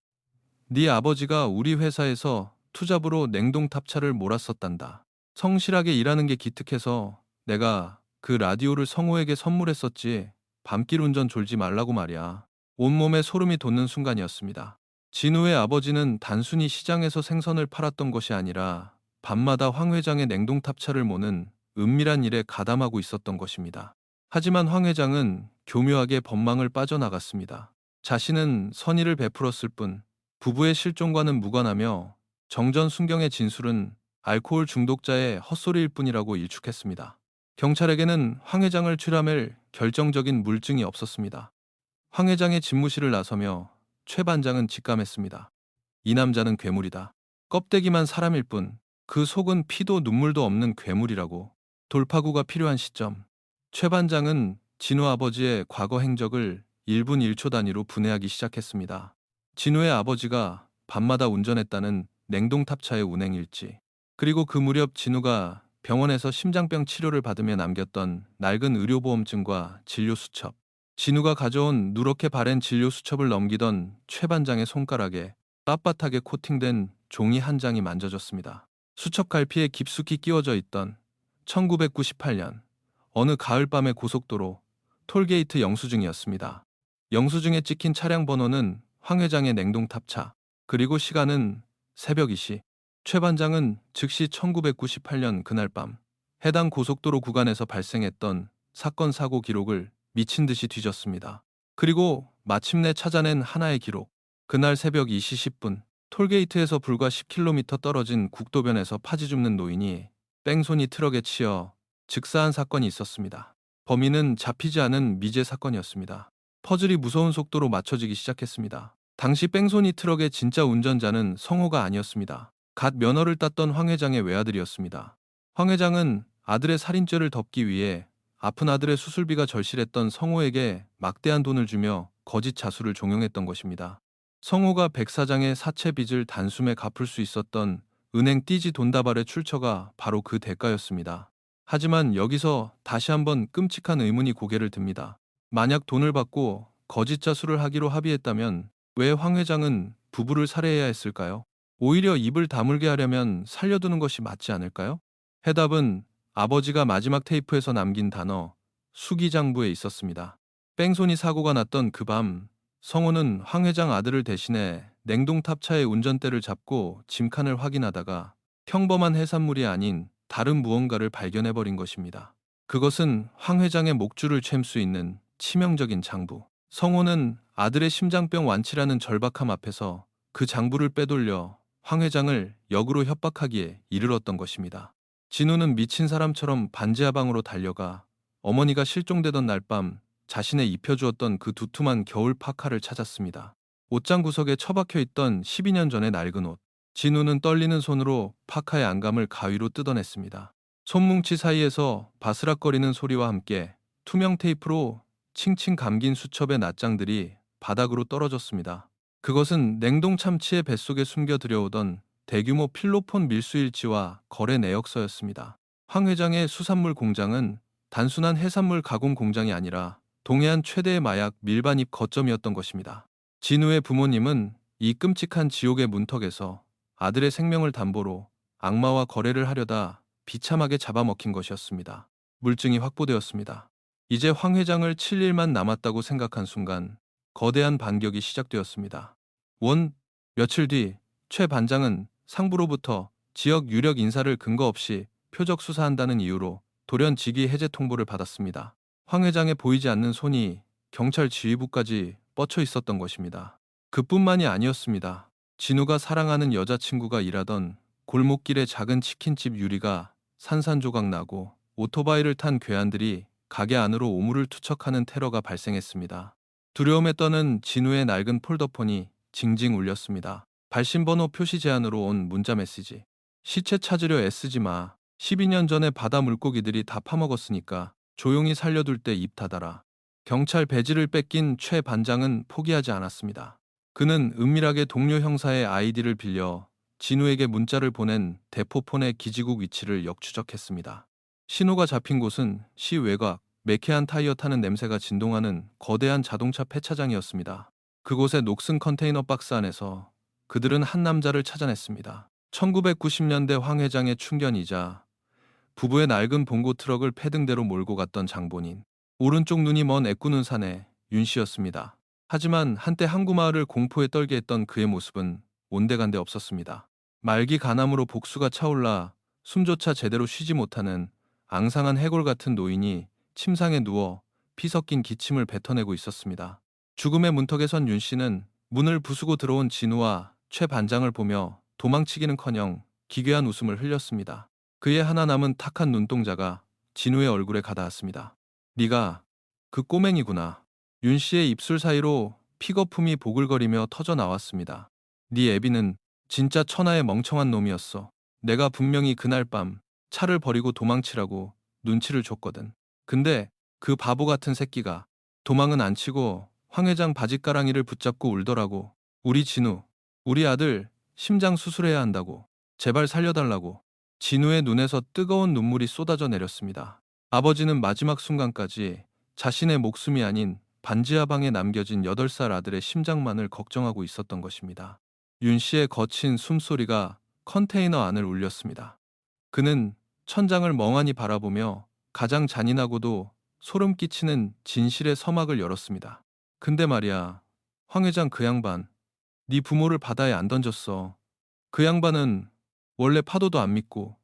네 아버지가 우리 회사에서 투잡으로 냉동탑차를 몰았었단다. 성실하게 일하는 게 기특해서 내가 그 라디오를 성호에게 선물했었지. 밤길 운전 졸지 말라고 말이야. 온몸에 소름이 돋는 순간이었습니다. 진우의 아버지는 단순히 시장에서 생선을 팔았던 것이 아니라 밤마다 황 회장의 냉동탑차를 모는 은밀한 일에 가담하고 있었던 것입니다. 하지만 황 회장은 교묘하게 법망을 빠져나갔습니다. 자신은 선의를 베풀었을 뿐 부부의 실종과는 무관하며 정전 순경의 진술은 알코올 중독자의 헛소리일 뿐이라고 일축했습니다. 경찰에게는 황 회장을 추람할 결정적인 물증이 없었습니다. 황 회장의 집무실을 나서며 최 반장은 직감했습니다. 이 남자는 괴물이다. 껍데기만 사람일 뿐 그 속은 피도 눈물도 없는 괴물이라고. 돌파구가 필요한 시점. 최 반장은 진우 아버지의 과거 행적을 1분 1초 단위로 분해하기 시작했습니다. 진우의 아버지가 밤마다 운전했다는 냉동탑차의 운행일지, 그리고 그 무렵 진우가 병원에서 심장병 치료를 받으며 남겼던 낡은 의료보험증과 진료수첩, 진우가 가져온 누렇게 바랜 진료수첩을 넘기던 최 반장의 손가락에 빳빳하게 코팅된 종이 한 장이 만져졌습니다. 수첩 갈피에 깊숙이 끼워져 있던 1998년 어느 가을밤의 고속도로 톨게이트 영수증이었습니다. 영수증에 찍힌 차량 번호는 황 회장의 냉동탑차, 그리고 시간은 새벽 2시. 최 반장은 즉시 1998년 그날 밤 해당 고속도로 구간에서 발생했던 사건 사고 기록을 미친 듯이 뒤졌습니다. 그리고 마침내 찾아낸 하나의 기록. 그날 새벽 2시 10분, 톨게이트에서 불과 10km 떨어진 국도변에서 파지 줍는 노인이 뺑소니 트럭에 치여 즉사한 사건이 있었습니다. 범인은 잡히지 않은 미제 사건이었습니다. 퍼즐이 무서운 속도로 맞춰지기 시작했습니다. 당시 뺑소니 트럭의 진짜 운전자는 성호가 아니었습니다. 갓 면허를 땄던 황 회장의 외아들이었습니다. 황 회장은 아들의 살인죄를 덮기 위해 아픈 아들의 수술비가 절실했던 성호에게 막대한 돈을 주며 거짓 자수를 종용했던 것입니다. 성호가 백 사장의 사채 빚을 단숨에 갚을 수 있었던 은행 띠지 돈다발의 출처가 바로 그 대가였습니다. 하지만 여기서 다시 한번 끔찍한 의문이 고개를 듭니다. 만약 돈을 받고 거짓 자수를 하기로 합의했다면 왜 황 회장은 부부를 살해해야 했을까요? 오히려 입을 다물게 하려면 살려두는 것이 맞지 않을까요? 해답은 아버지가 마지막 테이프에서 남긴 단어 수기장부에 있었습니다. 뺑소니 사고가 났던 그 밤, 성호는 황 회장 아들을 대신해 냉동탑차의 운전대를 잡고 짐칸을 확인하다가 평범한 해산물이 아닌 다른 무언가를 발견해버린 것입니다. 그것은 황 회장의 목줄을 챈 수 있는 치명적인 장부. 성호는 아들의 심장병 완치라는 절박함 앞에서 그 장부를 빼돌려 황 회장을 역으로 협박하기에 이르렀던 것입니다. 진우는 미친 사람처럼 반지하방으로 달려가 어머니가 실종되던 날 밤 자신의 입혀주었던 그 두툼한 겨울 파카를 찾았습니다. 옷장 구석에 처박혀 있던 12년 전의 낡은 옷. 진우는 떨리는 손으로 파카의 안감을 가위로 뜯어냈습니다. 손뭉치 사이에서 바스락거리는 소리와 함께 투명 테이프로 칭칭 감긴 수첩의 낱장들이 바닥으로 떨어졌습니다. 그것은 냉동 참치의 뱃속에 숨겨 들여오던 대규모 필로폰 밀수일지와 거래 내역서였습니다. 황 회장의 수산물 공장은 단순한 해산물 가공 공장이 아니라 동해안 최대의 마약 밀반입 거점이었던 것입니다. 진우의 부모님은 이 끔찍한 지옥의 문턱에서 아들의 생명을 담보로 악마와 거래를 하려다 비참하게 잡아먹힌 것이었습니다. 물증이 확보되었습니다. 이제 황 회장을 칠 일만 남았다고 생각한 순간 거대한 반격이 시작되었습니다. 며칠 뒤 최 반장은 상부로부터 지역 유력 인사를 근거 없이 표적 수사한다는 이유로 돌연 직위 해제 통보를 받았습니다. 황 회장의 보이지 않는 손이 경찰 지휘부까지 뻗쳐 있었던 것입니다. 그뿐만이 아니었습니다. 진우가 사랑하는 여자친구가 일하던 골목길의 작은 치킨집 유리가 산산조각 나고 오토바이를 탄 괴한들이 가게 안으로 오물을 투척하는 테러가 발생했습니다. 두려움에 떠는 진우의 낡은 폴더폰이 징징 울렸습니다. 발신번호 표시 제한으로 온 문자 메시지. 시체 찾으려 애쓰지 마. 12년 전에 바다 물고기들이 다 파먹었으니까 조용히 살려둘 때 입 닫아라. 경찰 배지를 뺏긴 최 반장은 포기하지 않았습니다. 그는 은밀하게 동료 형사의 아이디를 빌려 진우에게 문자를 보낸 대포폰의 기지국 위치를 역추적했습니다. 신호가 잡힌 곳은 시 외곽, 매캐한 타이어 타는 냄새가 진동하는 거대한 자동차 폐차장이었습니다. 그곳의 녹슨 컨테이너 박스 안에서 그들은 한 남자를 찾아냈습니다. 1990년대 황 회장의 충견이자 부부의 낡은 봉고 트럭을 패등대로 몰고 갔던 장본인. 오른쪽 눈이 먼 애꾸는 사내 윤 씨였습니다. 하지만 한때 항구마을을 공포에 떨게 했던 그의 모습은 온데간데 없었습니다. 말기 간암으로 복수가 차올라 숨조차 제대로 쉬지 못하는 앙상한 해골 같은 노인이 침상에 누워 피 섞인 기침을 뱉어내고 있었습니다. 죽음의 문턱에 선 윤 씨는 문을 부수고 들어온 진우와 최 반장을 보며 도망치기는커녕 기괴한 웃음을 흘렸습니다. 그의 하나 남은 탁한 눈동자가 진우의 얼굴에 가닿았습니다. 네가 그 꼬맹이구나. 윤 씨의 입술 사이로 픽거품이 보글거리며 터져 나왔습니다. 네 애비는 진짜 천하의 멍청한 놈이었어. 내가 분명히 그날 밤 차를 버리고 도망치라고 눈치를 줬거든. 근데 그 바보 같은 새끼가 도망은 안 치고 황 회장 바짓가랑이를 붙잡고 울더라고. 우리 진우, 우리 아들 심장 수술해야 한다고. 제발 살려달라고. 진우의 눈에서 뜨거운 눈물이 쏟아져 내렸습니다. 아버지는 마지막 순간까지 자신의 목숨이 아닌 반지하방에 남겨진 8살 아들의 심장만을 걱정하고 있었던 것입니다. 윤 씨의 거친 숨소리가 컨테이너 안을 울렸습니다. 그는 천장을 멍하니 바라보며 가장 잔인하고도 소름 끼치는 진실의 서막을 열었습니다. 근데 말이야, 황 회장 그 양반, 네 부모를 바다에 안 던졌어. 그 양반은 원래 파도도 안 믿고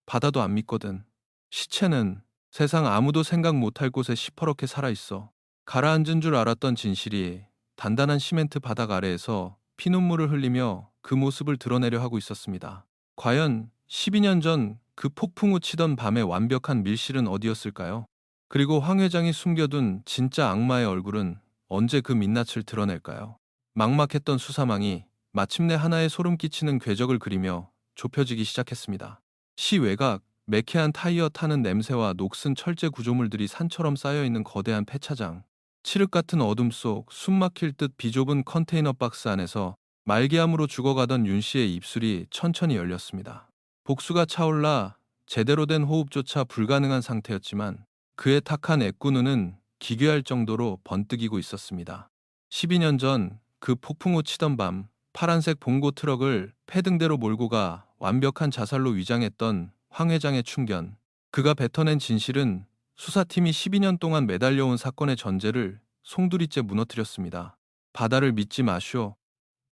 바다도 안 믿거든. 시체는 세상 아무도 생각 못할 곳에 시퍼렇게 살아있어. 가라앉은 줄 알았던 진실이 단단한 시멘트 바닥 아래에서 피눈물을 흘리며 그 모습을 드러내려 하고 있었습니다. 과연 12년 전 그 폭풍 우치던 밤의 완벽한 밀실은 어디였을까요? 그리고 황 회장이 숨겨둔 진짜 악마의 얼굴은 언제 그 민낯을 드러낼까요? 막막했던 수사망이 마침내 하나의 소름 끼치는 궤적을 그리며 좁혀지기 시작했습니다. 시 외곽, 매캐한 타이어 타는 냄새와 녹슨 철제 구조물들이 산처럼 쌓여있는 거대한 폐차장. 칠흑 같은 어둠 속 숨막힐 듯 비좁은 컨테이너 박스 안에서 말기암으로 죽어가던 윤 씨의 입술이 천천히 열렸습니다. 복수가 차올라 제대로 된 호흡조차 불가능한 상태였지만 그의 탁한 애꾸 눈은 기괴할 정도로 번뜩이고 있었습니다. 12년 전 그 폭풍우 치던 밤 파란색 봉고 트럭을 패등대로 몰고 가 완벽한 자살로 위장했던 황 회장의 충견. 그가 뱉어낸 진실은 수사팀이 12년 동안 매달려온 사건의 전제를 송두리째 무너뜨렸습니다. 바다를 믿지 마시오.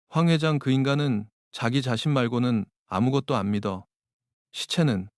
황 회장 그 인간은 자기 자신 말고는 아무것도 안 믿어. 시체는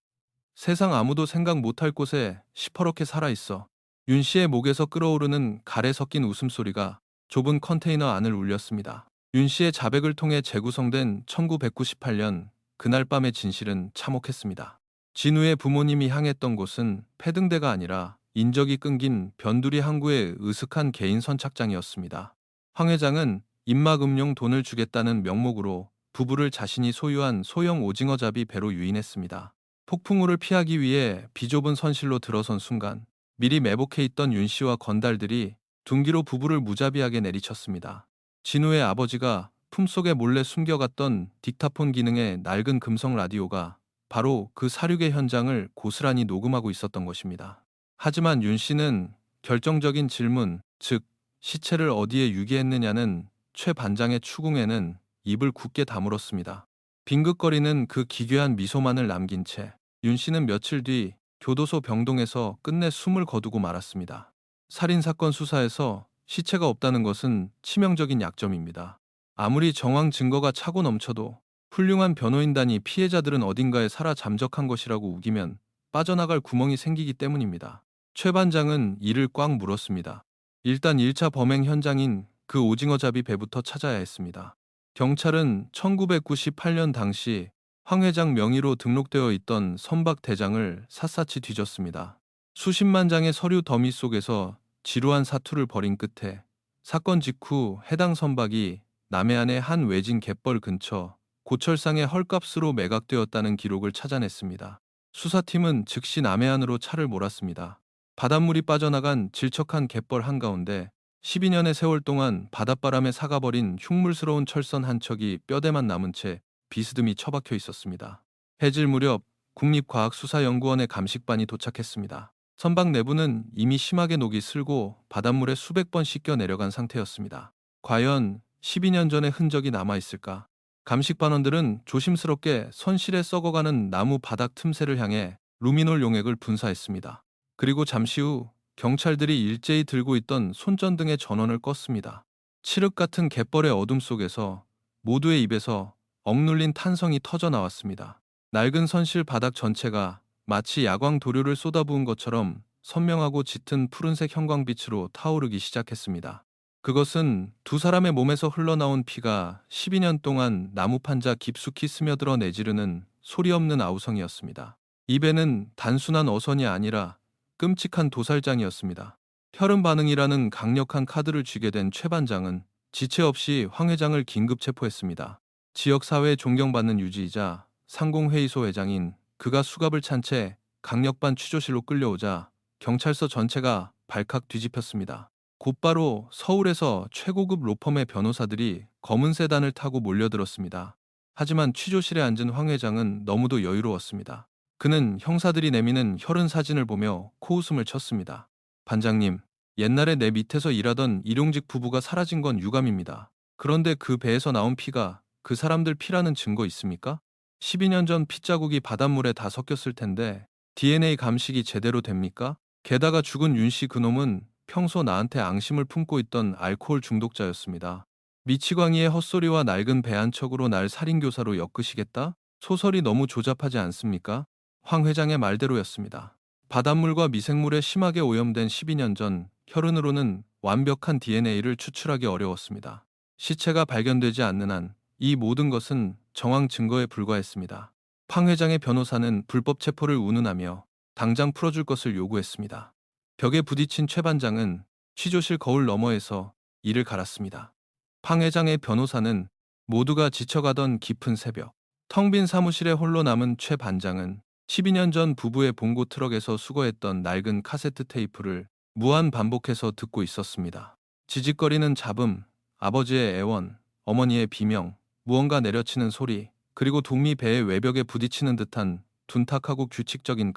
세상 아무도 생각 못할 곳에 시퍼렇게 살아있어. 윤 씨의 목에서 끓어오르는 가래 섞인 웃음소리가 좁은 컨테이너 안을 울렸습니다. 윤 씨의 자백을 통해 재구성된 1998년 그날 밤의 진실은 참혹했습니다. 진우의 부모님이 향했던 곳은 패등대가 아니라 인적이 끊긴 변두리 항구의 으슥한 개인 선착장이었습니다. 황 회장은 입막음용 돈을 주겠다는 명목으로 부부를 자신이 소유한 소형 오징어잡이 배로 유인했습니다. 폭풍우를 피하기 위해 비좁은 선실로 들어선 순간 미리 매복해 있던 윤 씨와 건달들이 둔기로 부부를 무자비하게 내리쳤습니다. 진우의 아버지가 품속에 몰래 숨겨갔던 딕타폰 기능의 낡은 금성 라디오가 바로 그 사륙의 현장을 고스란히 녹음하고 있었던 것입니다. 하지만 윤 씨는 결정적인 질문, 즉 시체를 어디에 유기했느냐는 최 반장의 추궁에는 입을 굳게 다물었습니다. 빙긋거리는 그 기괴한 미소만을 남긴 채 윤 씨는 며칠 뒤 교도소 병동에서 끝내 숨을 거두고 말았습니다. 살인사건 수사에서 시체가 없다는 것은 치명적인 약점입니다. 아무리 정황 증거가 차고 넘쳐도 훌륭한 변호인단이 피해자들은 어딘가에 살아 잠적한 것이라고 우기면 빠져나갈 구멍이 생기기 때문입니다. 최 반장은 이를 꽉 물었습니다. 일단 1차 범행 현장인 그 오징어잡이 배부터 찾아야 했습니다. 경찰은 1998년 당시 황 회장 명의로 등록되어 있던 선박 대장을 샅샅이 뒤졌습니다. 수십만 장의 서류 더미 속에서 지루한 사투를 벌인 끝에 사건 직후 해당 선박이 남해안의 한 외진 갯벌 근처 고철상의 헐값으로 매각되었다는 기록을 찾아냈습니다. 수사팀은 즉시 남해안으로 차를 몰았습니다. 바닷물이 빠져나간 질척한 갯벌 한가운데 12년의 세월 동안 바닷바람에 사가버린 흉물스러운 철선 한 척이 뼈대만 남은 채 비스듬히 처박혀 있었습니다. 해질 무렵 국립과학수사연구원의 감식반이 도착했습니다. 선박 내부는 이미 심하게 녹이 슬고 바닷물에 수백 번 씻겨 내려간 상태였습니다. 과연 12년 전의 흔적이 남아있을까? 감식반원들은 조심스럽게 선실에 썩어가는 나무 바닥 틈새를 향해 루미놀 용액을 분사했습니다. 그리고 잠시 후 경찰들이 일제히 들고 있던 손전등의 전원을 껐습니다. 칠흑 같은 갯벌의 어둠 속에서 모두의 입에서 억눌린 탄성이 터져 나왔습니다. 낡은 선실 바닥 전체가 마치 야광 도료를 쏟아부은 것처럼 선명하고 짙은 푸른색 형광빛으로 타오르기 시작했습니다. 그것은 두 사람의 몸에서 흘러나온 피가 12년 동안 나무판자 깊숙이 스며들어 내지르는 소리 없는 아우성이었습니다. 입에는 단순한 어선이 아니라 끔찍한 도살장이었습니다. 혈흔 반응이라는 강력한 카드를 쥐게 된 최 반장은 지체 없이 황 회장을 긴급 체포했습니다. 지역사회에 존경받는 유지이자 상공회의소 회장인 그가 수갑을 찬 채 강력반 취조실로 끌려오자 경찰서 전체가 발칵 뒤집혔습니다. 곧바로 서울에서 최고급 로펌의 변호사들이 검은 세단을 타고 몰려들었습니다. 하지만 취조실에 앉은 황 회장은 너무도 여유로웠습니다. 그는 형사들이 내미는 혈흔 사진을 보며 코웃음을 쳤습니다. 반장님, 옛날에 내 밑에서 일하던 일용직 부부가 사라진 건 유감입니다. 그런데 그 배에서 나온 피가 그 사람들 피라는 증거 있습니까? 12년 전 핏자국이 바닷물에 다 섞였을 텐데 DNA 감식이 제대로 됩니까? 게다가 죽은 윤 씨 그놈은 평소 나한테 앙심을 품고 있던 알코올 중독자였습니다. 미치광이의 헛소리와 낡은 배 한 척으로 날 살인교사로 엮으시겠다? 소설이 너무 조잡하지 않습니까? 황 회장의 말대로였습니다. 바닷물과 미생물에 심하게 오염된 12년 전 혈흔으로는 완벽한 DNA를 추출하기 어려웠습니다. 시체가 발견되지 않는 한 이 모든 것은 정황 증거에 불과했습니다. 팡 회장의 변호사는 불법 체포를 운운하며 당장 풀어줄 것을 요구했습니다. 벽에 부딪힌 최 반장은 취조실 거울 너머에서 이를 갈았습니다. 팡 회장의 변호사는 모두가 지쳐가던 깊은 새벽, 텅 빈 사무실에 홀로 남은 최 반장은 12년 전 부부의 봉고 트럭에서 수거했던 낡은 카세트 테이프를 무한 반복해서 듣고 있었습니다. 지직거리는 잡음, 아버지의 애원, 어머니의 비명, 무언가 내려치는 소리, 그리고 동미 배의 외벽에 부딪히는 듯한 둔탁하고 규칙적인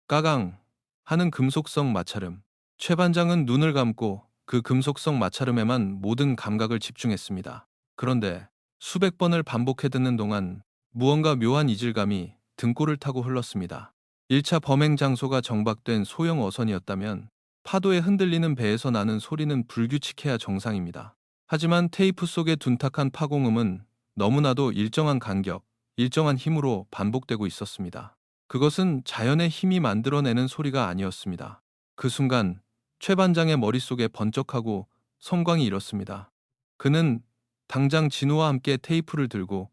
까강 하는 금속성 마찰음. 최 반장은 눈을 감고 그 금속성 마찰음에만 모든 감각을 집중했습니다. 그런데 수백 번을 반복해 듣는 동안 무언가 묘한 이질감이 등골을 타고 흘렀습니다. 1차 범행 장소가 정박된 소형 어선이었다면 파도에 흔들리는 배에서 나는 소리는 불규칙해야 정상입니다. 하지만 테이프 속의 둔탁한 파공음은 너무나도 일정한 간격, 일정한 힘으로 반복되고 있었습니다. 그것은 자연의 힘이 만들어내는 소리가 아니었습니다. 그 순간 최 반장의 머릿속에 번쩍하고 섬광이 일었습니다. 그는 당장 진우와 함께 테이프를 들고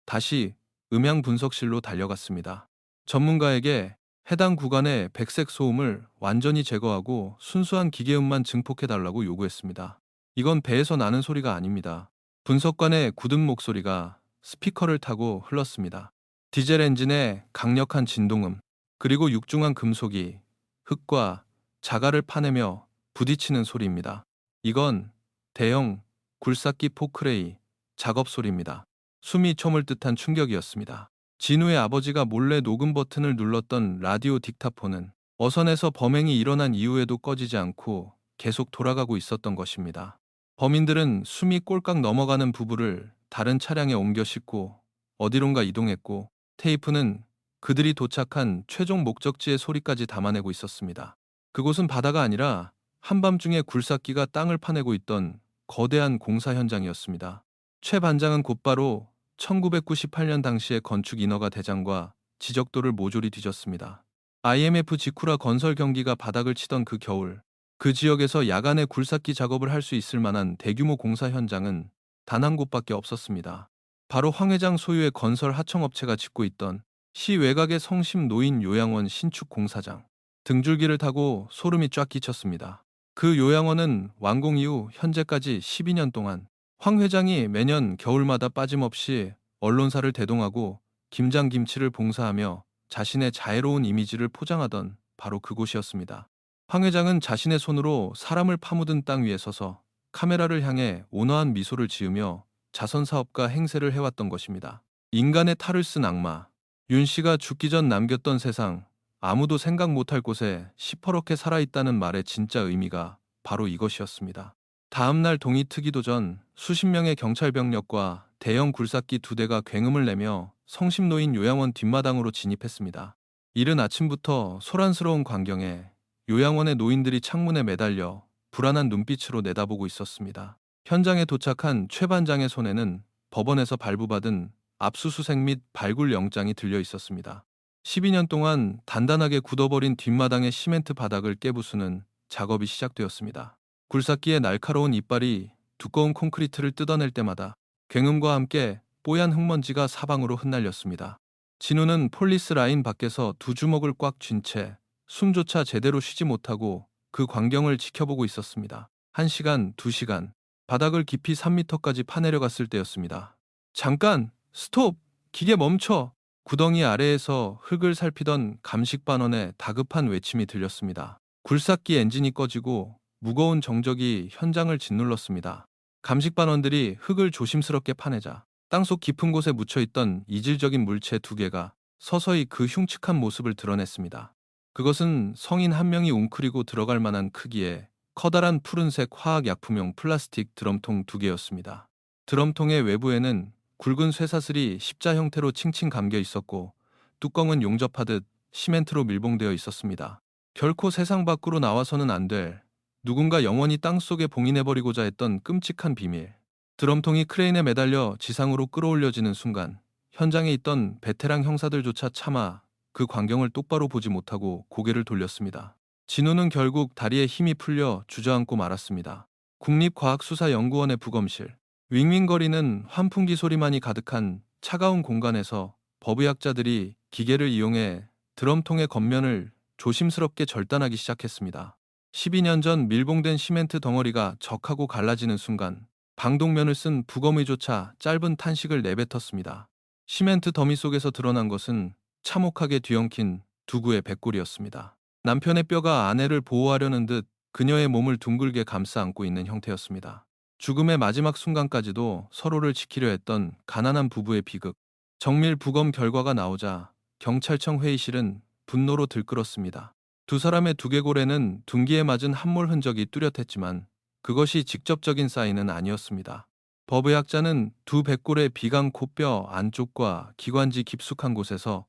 다시 음향 분석실로 달려갔습니다. 전문가에게 해당 구간의 백색 소음을 완전히 제거하고 순수한 기계음만 증폭해달라고 요구했습니다. 이건 배에서 나는 소리가 아닙니다. 분석관의 굳은 목소리가 스피커를 타고 흘렀습니다. 디젤 엔진의 강력한 진동음, 그리고 육중한 금속이 흙과 자갈을 파내며 부딪히는 소리입니다. 이건 대형 굴삭기 포크레이 작업 소리입니다. 숨이 첨을 듯한 충격이었습니다. 진우의 아버지가 몰래 녹음 버튼을 눌렀던 라디오 딕타폰은 어선에서 범행이 일어난 이후에도 꺼지지 않고 계속 돌아가고 있었던 것입니다. 범인들은 숨이 꼴깍 넘어가는 부부를 다른 차량에 옮겨 싣고 어디론가 이동했고 테이프는 그들이 도착한 최종 목적지의 소리까지 담아내고 있었습니다. 그곳은 바다가 아니라 한밤중에 굴삭기가 땅을 파내고 있던 거대한 공사 현장이었습니다. 최 반장은 곧바로 1998년 당시의 건축 인허가 대장과 지적도를 모조리 뒤졌습니다. IMF 직후라 건설 경기가 바닥을 치던 그 겨울, 그 지역에서 야간에 굴삭기 작업을 할 수 있을 만한 대규모 공사 현장은 단 한 곳밖에 없었습니다. 바로 황 회장 소유의 건설 하청업체가 짓고 있던 시 외곽의 성심 노인 요양원 신축 공사장. 등줄기를 타고 소름이 쫙 끼쳤습니다. 그 요양원은 완공 이후 현재까지 12년 동안 황 회장이 매년 겨울마다 빠짐없이 언론사를 대동하고 김장김치를 봉사하며 자신의 자애로운 이미지를 포장하던 바로 그곳이었습니다. 황 회장은 자신의 손으로 사람을 파묻은 땅 위에 서서 카메라를 향해 온화한 미소를 지으며 자선사업가 행세를 해왔던 것입니다. 인간의 탈을 쓴 악마, 윤 씨가 죽기 전 남겼던 세상, 아무도 생각 못할 곳에 시퍼렇게 살아있다는 말의 진짜 의미가 바로 이것이었습니다. 다음 날 동이 트기도 전 수십 명의 경찰 병력과 대형 굴삭기 2대가 굉음을 내며 성심노인 요양원 뒷마당으로 진입했습니다. 이른 아침부터 소란스러운 광경에 요양원의 노인들이 창문에 매달려 불안한 눈빛으로 내다보고 있었습니다. 현장에 도착한 최 반장의 손에는 법원에서 발부받은 압수수색 및 발굴 영장이 들려 있었습니다. 12년 동안 단단하게 굳어버린 뒷마당의 시멘트 바닥을 깨부수는 작업이 시작되었습니다. 굴삭기의 날카로운 이빨이 두꺼운 콘크리트를 뜯어낼 때마다 굉음과 함께 뽀얀 흙먼지가 사방으로 흩날렸습니다. 진우는 폴리스 라인 밖에서 두 주먹을 꽉 쥔 채 숨조차 제대로 쉬지 못하고 그 광경을 지켜보고 있었습니다. 1시간, 2시간, 바닥을 깊이 3미터까지 파내려갔을 때였습니다. 잠깐! 스톱! 기계 멈춰! 구덩이 아래에서 흙을 살피던 감식반원의 다급한 외침이 들렸습니다. 굴삭기 엔진이 꺼지고 무거운 정적이 현장을 짓눌렀습니다. 감식반원들이 흙을 조심스럽게 파내자 땅속 깊은 곳에 묻혀있던 이질적인 물체 2개가 서서히 그 흉측한 모습을 드러냈습니다. 그것은 성인 한 명이 웅크리고 들어갈 만한 크기의 커다란 푸른색 화학약품용 플라스틱 드럼통 2개였습니다. 드럼통의 외부에는 굵은 쇠사슬이 십자 형태로 칭칭 감겨 있었고 뚜껑은 용접하듯 시멘트로 밀봉되어 있었습니다. 결코 세상 밖으로 나와서는 안 될, 누군가 영원히 땅속에 봉인해버리고자 했던 끔찍한 비밀. 드럼통이 크레인에 매달려 지상으로 끌어올려지는 순간 현장에 있던 베테랑 형사들조차 차마 그 광경을 똑바로 보지 못하고 고개를 돌렸습니다. 진우는 결국 다리에 힘이 풀려 주저앉고 말았습니다. 국립과학수사연구원의 부검실. 윙윙거리는 환풍기 소리만이 가득한 차가운 공간에서 법의학자들이 기계를 이용해 드럼통의 겉면을 조심스럽게 절단하기 시작했습니다. 12년 전 밀봉된 시멘트 덩어리가 적하고 갈라지는 순간 방독면을 쓴 부검의조차 짧은 탄식을 내뱉었습니다. 시멘트 더미 속에서 드러난 것은 참혹하게 뒤엉킨 두구의 백골이었습니다. 남편의 뼈가 아내를 보호하려는 듯 그녀의 몸을 둥글게 감싸 안고 있는 형태였습니다. 죽음의 마지막 순간까지도 서로를 지키려 했던 가난한 부부의 비극. 정밀 부검 결과가 나오자 경찰청 회의실은 분노로 들끓었습니다. 두 사람의 두개골에는 둔기에 맞은 함몰 흔적이 뚜렷했지만 그것이 직접적인 사인은 아니었습니다. 법의학자는 두 백골의 비강 코뼈 안쪽과 기관지 깊숙한 곳에서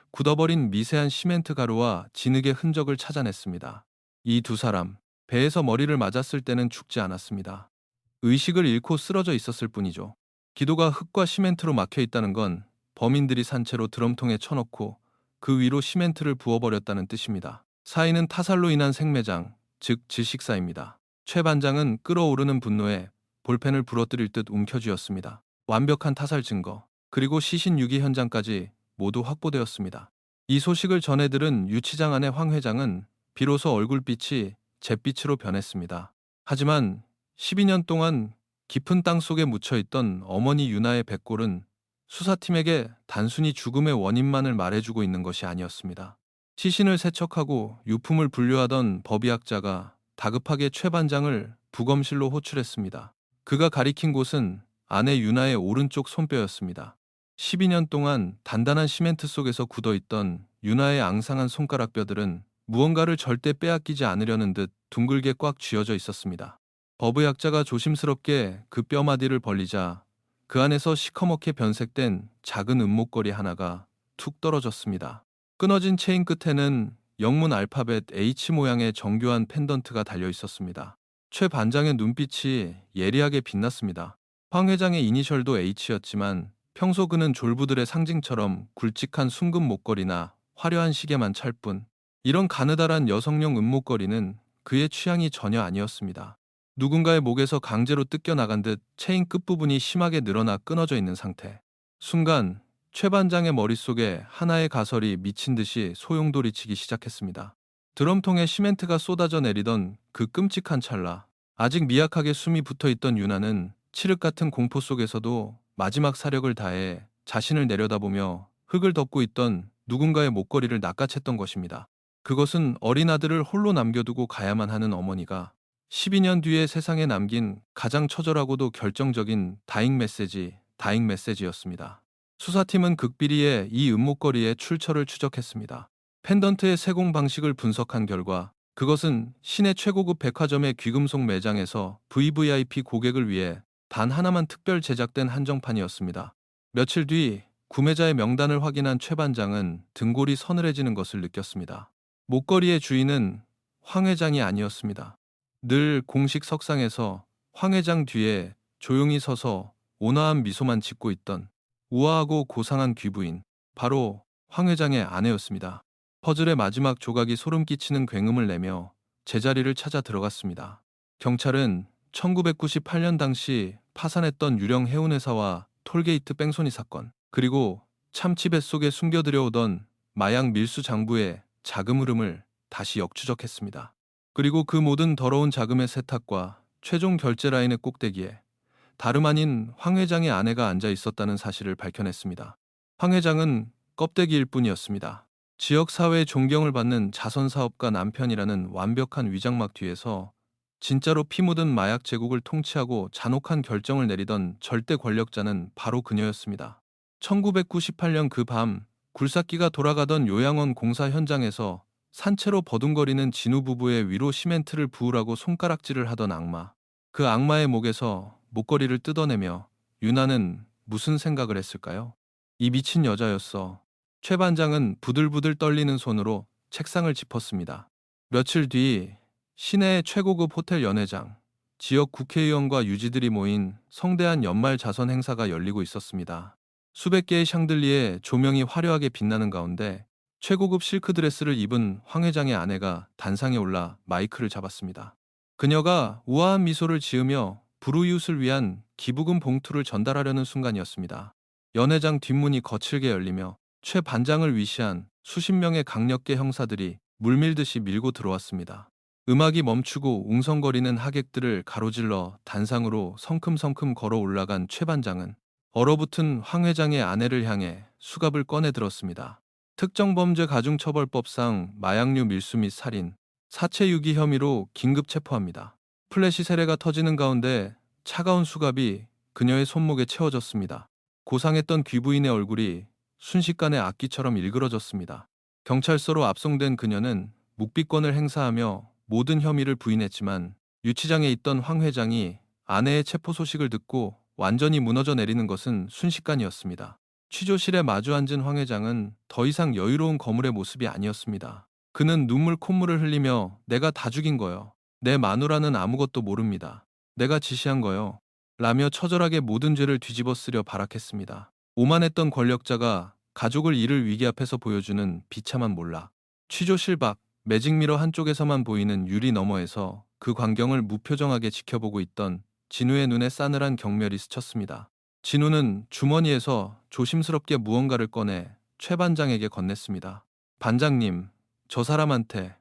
굳어버린 미세한 시멘트 가루와 진흙의 흔적을 찾아냈습니다. 이 두 사람, 배에서 머리를 맞았을 때는 죽지 않았습니다. 의식을 잃고 쓰러져 있었을 뿐이죠. 기도가 흙과 시멘트로 막혀 있다는 건 범인들이 산채로 드럼통에 쳐넣고 그 위로 시멘트를 부어버렸다는 뜻입니다. 사인은 타살로 인한 생매장, 즉 질식사입니다. 최 반장은 끓어오르는 분노에 볼펜을 부러뜨릴 듯 움켜쥐었습니다. 완벽한 타살 증거, 그리고 시신 유기 현장까지 모두 확보되었습니다. 이 소식을 전해 들은 유치장 안의 황 회장은 비로소 얼굴빛이 잿빛으로 변했습니다. 하지만 12년 동안 깊은 땅 속에 묻혀있던 어머니 유나의 백골은 수사팀에게 단순히 죽음의 원인만을 말해주고 있는 것이 아니었습니다. 시신을 세척하고 유품을 분류하던 법의학자가 다급하게 최 반장을 부검실로 호출했습니다. 그가 가리킨 곳은 아내 유나의 오른쪽 손뼈였습니다. 12년 동안 단단한 시멘트 속에서 굳어있던 유나의 앙상한 손가락 뼈들은 무언가를 절대 빼앗기지 않으려는 듯 둥글게 꽉 쥐어져 있었습니다. 법의학자가 조심스럽게 그 뼈마디를 벌리자 그 안에서 시커멓게 변색된 작은 은목걸이 하나가 툭 떨어졌습니다. 끊어진 체인 끝에는 영문 알파벳 H 모양의 정교한 펜던트가 달려 있었습니다. 최 반장의 눈빛이 예리하게 빛났습니다. 황 회장의 이니셜도 H였지만 평소 그는 졸부들의 상징처럼 굵직한 순금 목걸이나 화려한 시계만 찰 뿐, 이런 가느다란 여성용 은목걸이는 그의 취향이 전혀 아니었습니다. 누군가의 목에서 강제로 뜯겨나간 듯 체인 끝부분이 심하게 늘어나 끊어져 있는 상태. 순간 최 반장의 머릿속에 하나의 가설이 미친 듯이 소용돌이치기 시작했습니다. 드럼통에 시멘트가 쏟아져 내리던 그 끔찍한 찰나, 아직 미약하게 숨이 붙어있던 유나는 칠흑 같은 공포 속에서도 마지막 사력을 다해 자신을 내려다보며 흙을 덮고 있던 누군가의 목걸이를 낚아챘던 것입니다. 그것은 어린 아들을 홀로 남겨두고 가야만 하는 어머니가 12년 뒤에 세상에 남긴 가장 처절하고도 결정적인 다잉 메시지였습니다. 수사팀은 극비리에 이 은목걸이의 출처를 추적했습니다. 펜던트의 세공 방식을 분석한 결과 그것은 시내 최고급 백화점의 귀금속 매장에서 VVIP 고객을 위해 단 하나만 특별 제작된 한정판이었습니다. 며칠 뒤 구매자의 명단을 확인한 최 반장은 등골이 서늘해지는 것을 느꼈습니다. 목걸이의 주인은 황 회장이 아니었습니다. 늘 공식 석상에서 황 회장 뒤에 조용히 서서 온화한 미소만 짓고 있던 우아하고 고상한 귀부인, 바로 황 회장의 아내였습니다. 퍼즐의 마지막 조각이 소름 끼치는 굉음을 내며 제자리를 찾아 들어갔습니다. 경찰은 1998년 당시 파산했던 유령 해운회사와 톨게이트 뺑소니 사건, 그리고 참치 뱃속에 숨겨들여오던 마약 밀수 장부의 자금 흐름을 다시 역추적했습니다. 그리고 그 모든 더러운 자금의 세탁과 최종 결제 라인의 꼭대기에 다름 아닌 황 회장의 아내가 앉아 있었다는 사실을 밝혀냈습니다. 황 회장은 껍데기일 뿐이었습니다. 지역사회의 존경을 받는 자선사업가 남편이라는 완벽한 위장막 뒤에서 진짜로 피 묻은 마약 제국을 통치하고 잔혹한 결정을 내리던 절대 권력자는 바로 그녀였습니다. 1998년 그 밤, 굴삭기가 돌아가던 요양원 공사 현장에서 산채로 버둥거리는 진우 부부의 위로 시멘트를 부으라고 손가락질을 하던 악마. 그 악마의 목에서 목걸이를 뜯어내며 유나는 무슨 생각을 했을까요? 이 미친 여자였어. 최 반장은 부들부들 떨리는 손으로 책상을 짚었습니다. 며칠 뒤 시내의 최고급 호텔 연회장, 지역 국회의원과 유지들이 모인 성대한 연말 자선 행사가 열리고 있었습니다. 수백 개의 샹들리에 조명이 화려하게 빛나는 가운데 최고급 실크 드레스를 입은 황 회장의 아내가 단상에 올라 마이크를 잡았습니다. 그녀가 우아한 미소를 지으며 불우이웃을 위한 기부금 봉투를 전달하려는 순간이었습니다. 연회장 뒷문이 거칠게 열리며 최 반장을 위시한 수십 명의 강력계 형사들이 물밀듯이 밀고 들어왔습니다. 음악이 멈추고 웅성거리는 하객들을 가로질러 단상으로 성큼성큼 걸어 올라간 최 반장은 얼어붙은 황 회장의 아내를 향해 수갑을 꺼내 들었습니다. 특정범죄 가중처벌법상 마약류 밀수 및 살인, 사체 유기 혐의로 긴급 체포합니다. 플래시 세례가 터지는 가운데 차가운 수갑이 그녀의 손목에 채워졌습니다. 고상했던 귀부인의 얼굴이 순식간에 악기처럼 일그러졌습니다. 경찰서로 압송된 그녀는 묵비권을 행사하며 모든 혐의를 부인했지만 유치장에 있던 황 회장이 아내의 체포 소식을 듣고 완전히 무너져 내리는 것은 순식간이었습니다. 취조실에 마주 앉은 황 회장은 더 이상 여유로운 거물의 모습이 아니었습니다. 그는 눈물 콧물을 흘리며 내가 다 죽인 거요. 내 마누라는 아무것도 모릅니다. 내가 지시한 거요. 라며 처절하게 모든 죄를 뒤집어 쓰려 발악했습니다. 오만했던 권력자가 가족을 잃을 위기 앞에서 보여주는 비참한 몰락. 취조실 밖 매직미러 한쪽에서만 보이는 유리 너머에서 그 광경을 무표정하게 지켜보고 있던 진우의 눈에 싸늘한 경멸이 스쳤습니다. 진우는 주머니에서 조심스럽게 무언가를 꺼내 최 반장에게 건넸습니다. 반장님, 저 사람한테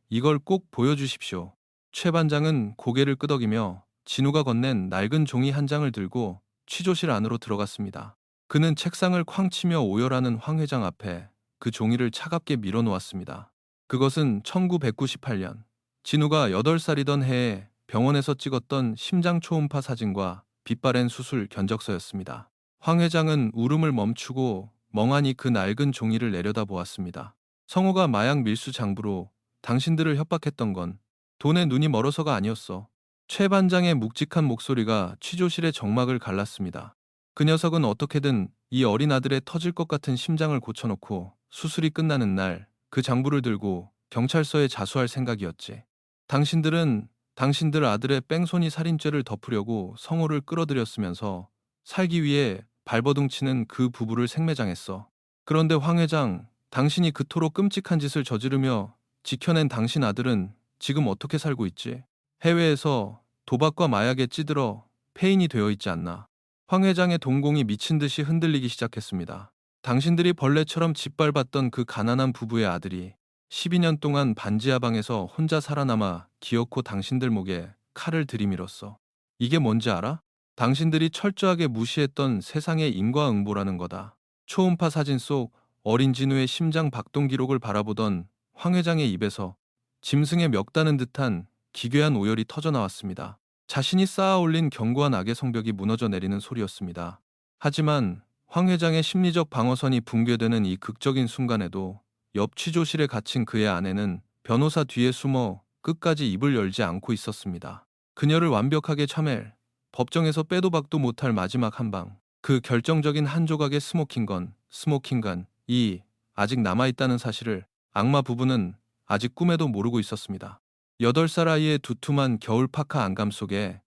이걸 꼭 보여주십시오. 최 반장은 고개를 끄덕이며 진우가 건넨 낡은 종이 한 장을 들고 취조실 안으로 들어갔습니다. 그는 책상을 쾅 치며 오열하는 황 회장 앞에 그 종이를 차갑게 밀어놓았습니다. 그것은 1998년 진우가 8살이던 해에 병원에서 찍었던 심장 초음파 사진과 빛바랜 수술 견적서였습니다. 황 회장은 울음을 멈추고 멍하니 그 낡은 종이를 내려다보았습니다. 성호가 마약 밀수 장부로 당신들을 협박했던 건 돈에 눈이 멀어서가 아니었어. 최 반장의 묵직한 목소리가 취조실의 정막을 갈랐습니다. 그 녀석은 어떻게든 이 어린 아들의 터질 것 같은 심장을 고쳐놓고 수술이 끝나는 날 그 장부를 들고 경찰서에 자수할 생각이었지. 당신들은 당신들 아들의 뺑소니 살인죄를 덮으려고 성호를 끌어들였으면서 살기 위해 발버둥치는 그 부부를 생매장했어. 그런데 황 회장, 당신이 그토록 끔찍한 짓을 저지르며 지켜낸 당신 아들은 지금 어떻게 살고 있지? 해외에서 도박과 마약에 찌들어 폐인이 되어 있지 않나. 황 회장의 동공이 미친 듯이 흔들리기 시작했습니다. 당신들이 벌레처럼 짓밟았던 그 가난한 부부의 아들이 12년 동안 반지하방에서 혼자 살아남아 기어코 당신들 목에 칼을 들이밀었어. 이게 뭔지 알아? 당신들이 철저하게 무시했던 세상의 인과응보라는 거다. 초음파 사진 속 어린 진우의 심장 박동 기록을 바라보던 황 회장의 입에서 짐승의 멱다는 듯한 기괴한 오열이 터져나왔습니다. 자신이 쌓아올린 견고한 악의 성벽이 무너져 내리는 소리였습니다. 하지만 황 회장의 심리적 방어선이 붕괴되는 이 극적인 순간에도 옆 취조실에 갇힌 그의 아내는 변호사 뒤에 숨어 끝까지 입을 열지 않고 있었습니다. 그녀를 완벽하게 참을 법정에서 빼도 박도 못할 마지막 한방, 그 결정적인 한 조각의 스모킹건이 아직 남아있다는 사실을 악마 부부는 아직 꿈에도 모르고 있었습니다. 8살 아이의 두툼한 겨울 파카 안감 속에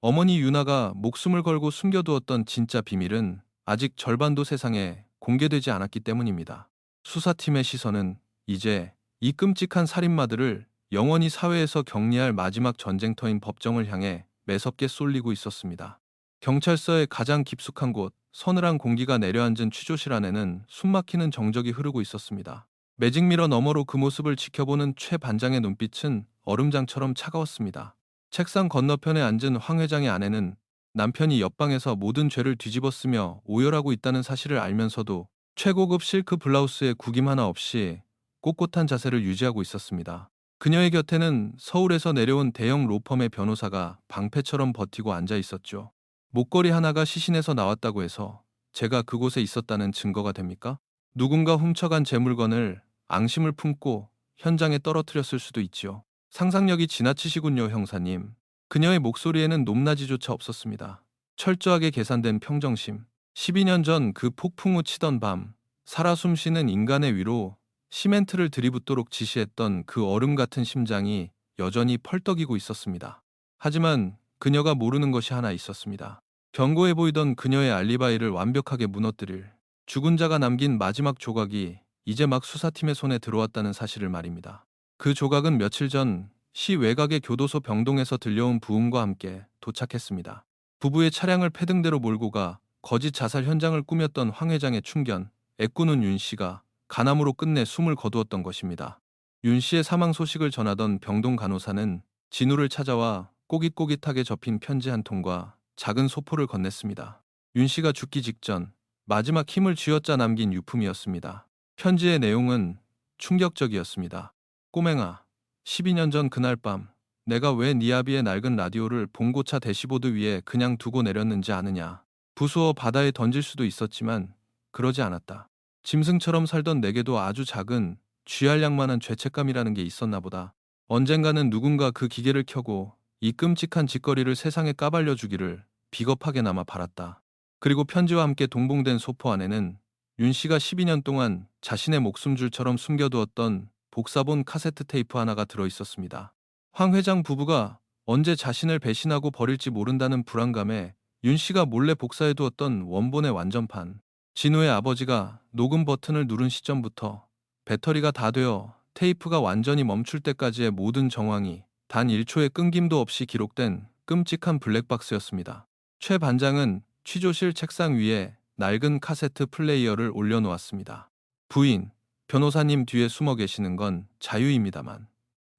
어머니 유나가 목숨을 걸고 숨겨두었던 진짜 비밀은 아직 절반도 세상에 공개되지 않았기 때문입니다. 수사팀의 시선은 이제 이 끔찍한 살인마들을 영원히 사회에서 격리할 마지막 전쟁터인 법정을 향해 매섭게 쏠리고 있었습니다. 경찰서의 가장 깊숙한 곳, 서늘한 공기가 내려앉은 취조실 안에는 숨막히는 정적이 흐르고 있었습니다. 매직미러 너머로 그 모습을 지켜보는 최 반장의 눈빛은 얼음장처럼 차가웠습니다. 책상 건너편에 앉은 황 회장의 아내는 남편이 옆방에서 모든 죄를 뒤집어쓰며 오열하고 있다는 사실을 알면서도 최고급 실크 블라우스에 구김 하나 없이 꼿꼿한 자세를 유지하고 있었습니다. 그녀의 곁에는 서울에서 내려온 대형 로펌의 변호사가 방패처럼 버티고 앉아 있었죠. 목걸이 하나가 시신에서 나왔다고 해서 제가 그곳에 있었다는 증거가 됩니까? 누군가 훔쳐간 제 물건을 앙심을 품고 현장에 떨어뜨렸을 수도 있지요. 상상력이 지나치시군요, 형사님. 그녀의 목소리에는 높낮이조차 없었습니다. 철저하게 계산된 평정심. 12년 전 그 폭풍 우 치던 밤, 살아 숨쉬는 인간의 위로 시멘트를 들이붓도록 지시했던 그 얼음 같은 심장이 여전히 펄떡이고 있었습니다. 하지만 그녀가 모르는 것이 하나 있었습니다. 견고해 보이던 그녀의 알리바이를 완벽하게 무너뜨릴 죽은 자가 남긴 마지막 조각이 이제 막 수사팀의 손에 들어왔다는 사실을 말입니다. 그 조각은 며칠 전 시 외곽의 교도소 병동에서 들려온 부음과 함께 도착했습니다. 부부의 차량을 패등대로 몰고 가 거짓 자살 현장을 꾸몄던 황 회장의 충견, 애꾸는 윤 씨가 간암으로 끝내 숨을 거두었던 것입니다. 윤 씨의 사망 소식을 전하던 병동 간호사는 진우를 찾아와 꼬깃꼬깃하게 접힌 편지 한 통과 작은 소포를 건넸습니다. 윤 씨가 죽기 직전 마지막 힘을 쥐어짜 남긴 유품이었습니다. 편지의 내용은 충격적이었습니다. 꼬맹아, 12년 전 그날 밤 내가 왜 네 아비의 낡은 라디오를 봉고차 대시보드 위에 그냥 두고 내렸는지 아느냐. 부수어 바다에 던질 수도 있었지만 그러지 않았다. 짐승처럼 살던 내게도 아주 작은 쥐알 양만한 죄책감이라는 게 있었나 보다. 언젠가는 누군가 그 기계를 켜고 이 끔찍한 짓거리를 세상에 까발려 주기를 비겁하게나마 바랐다. 그리고 편지와 함께 동봉된 소포 안에는 윤 씨가 12년 동안 자신의 목숨줄처럼 숨겨두었던 복사본 카세트 테이프 하나가 들어있었습니다. 황 회장 부부가 언제 자신을 배신하고 버릴지 모른다는 불안감에 윤 씨가 몰래 복사해두었던 원본의 완전판. 진우의 아버지가 녹음 버튼을 누른 시점부터 배터리가 다 되어 테이프가 완전히 멈출 때까지의 모든 정황이 단 1초의 끊김도 없이 기록된 끔찍한 블랙박스였습니다. 최 반장은 취조실 책상 위에 낡은 카세트 플레이어를 올려놓았습니다. 부인, 변호사님 뒤에 숨어 계시는 건 자유입니다만.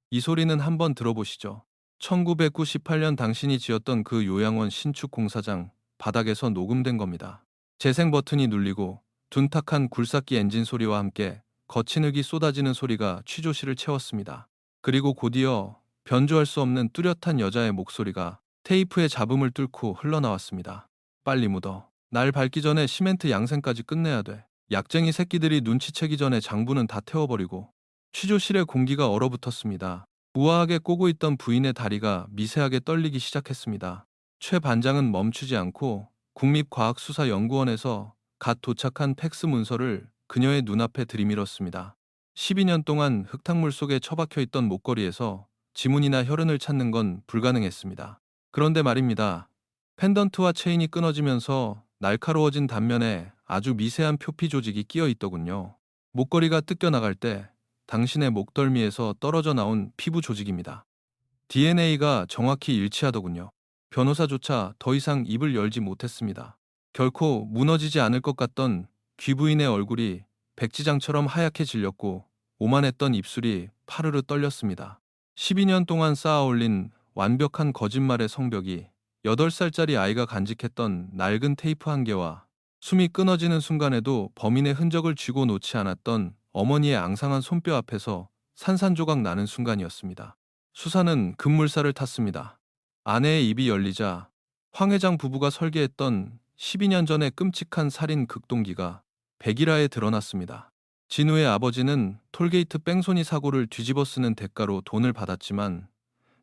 이 소리는 한번 들어보시죠. 1998년 당신이 지었던 그 요양원 신축 공사장 바닥에서 녹음된 겁니다. 재생 버튼이 눌리고 둔탁한 굴삭기 엔진 소리와 함께 거친 흙이 쏟아지는 소리가 취조실을 채웠습니다. 그리고 곧이어 변조할 수 없는 뚜렷한 여자의 목소리가 테이프의 잡음을 뚫고 흘러나왔습니다. 빨리 묻어. 날 밝기 전에 시멘트 양생까지 끝내야 돼. 약쟁이 새끼들이 눈치채기 전에 장부는 다 태워버리고. 취조실의 공기가 얼어붙었습니다. 우아하게 꼬고 있던 부인의 다리가 미세하게 떨리기 시작했습니다. 최 반장은 멈추지 않고 국립과학수사연구원에서 갓 도착한 팩스 문서를 그녀의 눈앞에 들이밀었습니다. 12년 동안 흙탕물 속에 처박혀 있던 목걸이에서 지문이나 혈흔을 찾는 건 불가능했습니다. 그런데 말입니다. 펜던트와 체인이 끊어지면서 날카로워진 단면에 아주 미세한 표피 조직이 끼어 있더군요. 목걸이가 뜯겨나갈 때 당신의 목덜미에서 떨어져 나온 피부 조직입니다. DNA가 정확히 일치하더군요. 변호사조차 더 이상 입을 열지 못했습니다. 결코 무너지지 않을 것 같던 귀부인의 얼굴이 백지장처럼 하얗게 질렸고 오만했던 입술이 파르르 떨렸습니다. 12년 동안 쌓아올린 완벽한 거짓말의 성벽이 8살짜리 아이가 간직했던 낡은 테이프 한 개와 숨이 끊어지는 순간에도 범인의 흔적을 쥐고 놓지 않았던 어머니의 앙상한 손뼈 앞에서 산산조각 나는 순간이었습니다. 수사는 급물살을 탔습니다. 아내의 입이 열리자 황 회장 부부가 설계했던 12년 전의 끔찍한 살인 극동기가 백일화에 드러났습니다. 진우의 아버지는 톨게이트 뺑소니 사고를 뒤집어 쓰는 대가로 돈을 받았지만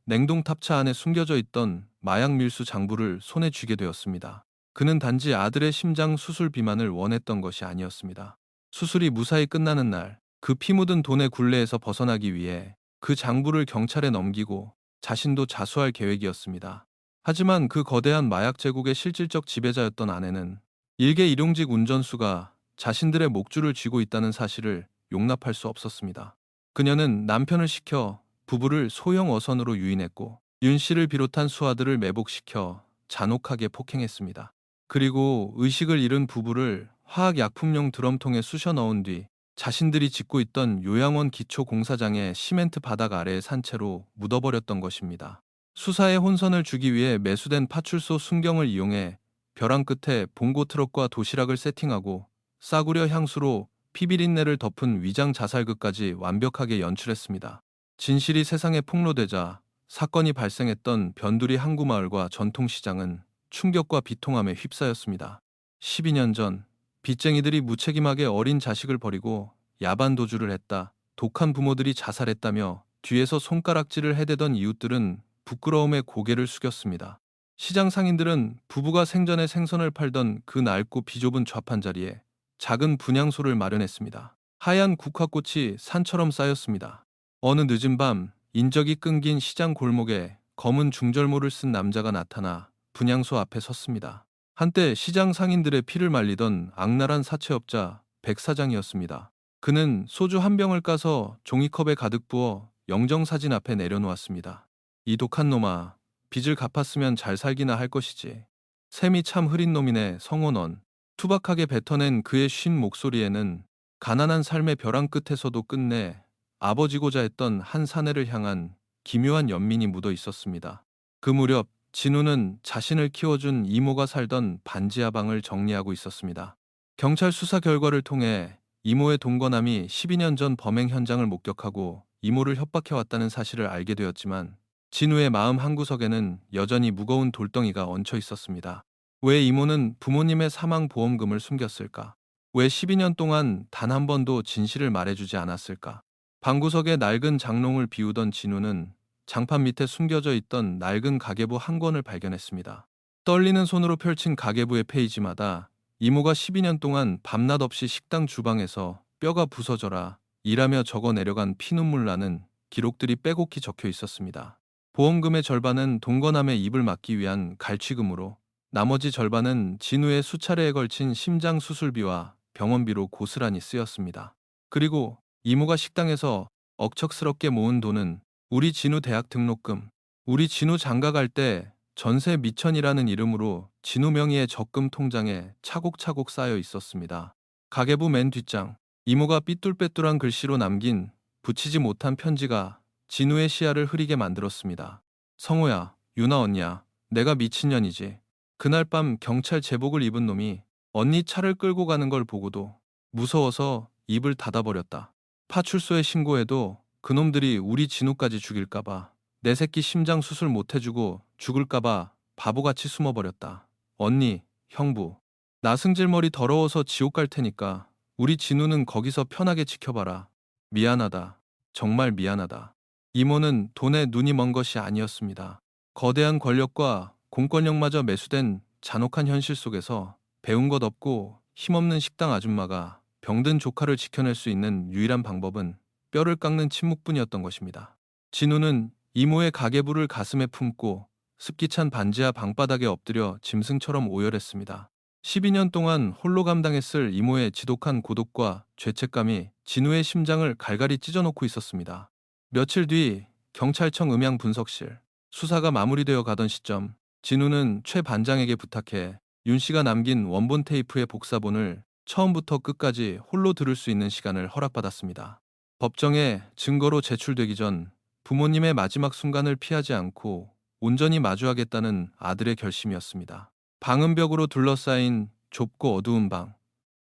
냉동탑차 안에 숨겨져 있던 마약 밀수 장부를 손에 쥐게 되었습니다. 그는 단지 아들의 심장 수술 비만을 원했던 것이 아니었습니다. 수술이 무사히 끝나는 날, 그 피 묻은 돈의 굴레에서 벗어나기 위해 그 장부를 경찰에 넘기고 자신도 자수할 계획이었습니다. 하지만 그 거대한 마약 제국의 실질적 지배자였던 아내는 일개 일용직 운전수가 자신들의 목줄을 쥐고 있다는 사실을 용납할 수 없었습니다. 그녀는 남편을 시켜 부부를 소형 어선으로 유인했고 윤 씨를 비롯한 수하들을 매복시켜 잔혹하게 폭행했습니다. 그리고 의식을 잃은 부부를 화학약품용 드럼통에 쑤셔 넣은 뒤 자신들이 짓고 있던 요양원 기초 공사장의 시멘트 바닥 아래의 산채로 묻어버렸던 것입니다. 수사에 혼선을 주기 위해 매수된 파출소 순경을 이용해 벼랑 끝에 봉고 트럭과 도시락을 세팅하고 싸구려 향수로 피비린내를 덮은 위장 자살극까지 완벽하게 연출했습니다. 진실이 세상에 폭로되자 사건이 발생했던 변두리 항구마을과 전통시장은 충격과 비통함에 휩싸였습니다. 12년 전 빚쟁이들이 무책임하게 어린 자식을 버리고 야반 도주를 했다. 독한 부모들이 자살했다며 뒤에서 손가락질을 해대던 이웃들은 부끄러움에 고개를 숙였습니다. 시장 상인들은 부부가 생전에 생선을 팔던 그 낡고 비좁은 좌판 자리에 작은 분향소를 마련했습니다. 하얀 국화꽃이 산처럼 쌓였습니다. 어느 늦은 밤 인적이 끊긴 시장 골목에 검은 중절모를 쓴 남자가 나타나 분향소 앞에 섰습니다. 한때 시장 상인들의 피를 말리던 악랄한 사채업자 백 사장이었습니다. 그는 소주 한 병을 까서 종이컵에 가득 부어 영정사진 앞에 내려놓았습니다. 이 독한 놈아, 빚을 갚았으면 잘 살기나 할 것이지. 셈이 참 흐린 놈이네. 성원원. 투박하게 뱉어낸 그의 쉰 목소리에는 가난한 삶의 벼랑 끝에서도 끝내 아버지고자 했던 한 사내를 향한 기묘한 연민이 묻어 있었습니다. 그 무렵 진우는 자신을 키워준 이모가 살던 반지하방을 정리하고 있었습니다. 경찰 수사 결과를 통해 이모의 동거남이 12년 전 범행 현장을 목격하고 이모를 협박해왔다는 사실을 알게 되었지만 진우의 마음 한구석에는 여전히 무거운 돌덩이가 얹혀 있었습니다. 왜 이모는 부모님의 사망 보험금을 숨겼을까? 왜 12년 동안 단 한 번도 진실을 말해주지 않았을까? 방구석에 낡은 장롱을 비우던 진우는 장판 밑에 숨겨져 있던 낡은 가계부 한 권을 발견했습니다. 떨리는 손으로 펼친 가계부의 페이지마다 이모가 12년 동안 밤낮 없이 식당 주방에서 뼈가 부서져라 일하며 적어 내려간 피눈물 나는 기록들이 빼곡히 적혀 있었습니다. 보험금의 절반은 동거남의 입을 막기 위한 갈취금으로 나머지 절반은 진우의 수차례에 걸친 심장 수술비와 병원비로 고스란히 쓰였습니다. 그리고 이모가 식당에서 억척스럽게 모은 돈은 우리 진우 대학 등록금, 우리 진우 장가 갈 때 전세 미천이라는 이름으로 진우 명의의 적금 통장에 차곡차곡 쌓여 있었습니다. 가계부 맨 뒷장, 이모가 삐뚤빼뚤한 글씨로 남긴 붙이지 못한 편지가 진우의 시야를 흐리게 만들었습니다. 성호야, 유나 언니야, 내가 미친년이지. 그날 밤 경찰 제복을 입은 놈이 언니 차를 끌고 가는 걸 보고도 무서워서 입을 닫아버렸다. 파출소에 신고해도 그놈들이 우리 진우까지 죽일까봐 내 새끼 심장 수술 못해주고 죽을까봐 바보같이 숨어버렸다. 언니, 형부, 나승질머리 더러워서 지옥 갈 테니까 우리 진우는 거기서 편하게 지켜봐라. 미안하다. 정말 미안하다. 이모는 돈에 눈이 먼 것이 아니었습니다. 거대한 권력과 공권력마저 매수된 잔혹한 현실 속에서 배운 것 없고 힘없는 식당 아줌마가 병든 조카를 지켜낼 수 있는 유일한 방법은 뼈를 깎는 침묵뿐이었던 것입니다. 진우는 이모의 가계부를 가슴에 품고 습기찬 반지하 방바닥에 엎드려 짐승처럼 오열했습니다. 12년 동안 홀로 감당했을 이모의 지독한 고독과 죄책감이 진우의 심장을 갈갈이 찢어놓고 있었습니다. 며칠 뒤 경찰청 음향 분석실, 수사가 마무리되어 가던 시점, 진우는 최 반장에게 부탁해 윤 씨가 남긴 원본 테이프의 복사본을 처음부터 끝까지 홀로 들을 수 있는 시간을 허락받았습니다. 법정에 증거로 제출되기 전 부모님의 마지막 순간을 피하지 않고 온전히 마주하겠다는 아들의 결심이었습니다. 방음 벽으로 둘러싸인 좁고 어두운 방,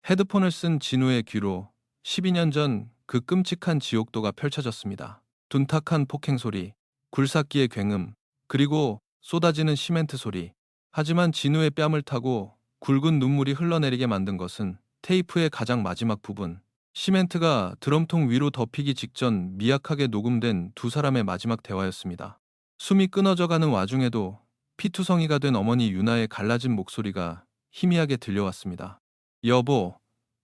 헤드폰을 쓴 진우의 귀로 12년 전 그 끔찍한 지옥도가 펼쳐졌습니다. 둔탁한 폭행 소리, 굴삭기의 굉음, 그리고 쏟아지는 시멘트 소리. 하지만 진우의 뺨을 타고 굵은 눈물이 흘러내리게 만든 것은 테이프의 가장 마지막 부분, 시멘트가 드럼통 위로 덮이기 직전 미약하게 녹음된 두 사람의 마지막 대화였습니다. 숨이 끊어져가는 와중에도 피투성이가 된 어머니 유나의 갈라진 목소리가 희미하게 들려왔습니다. 여보,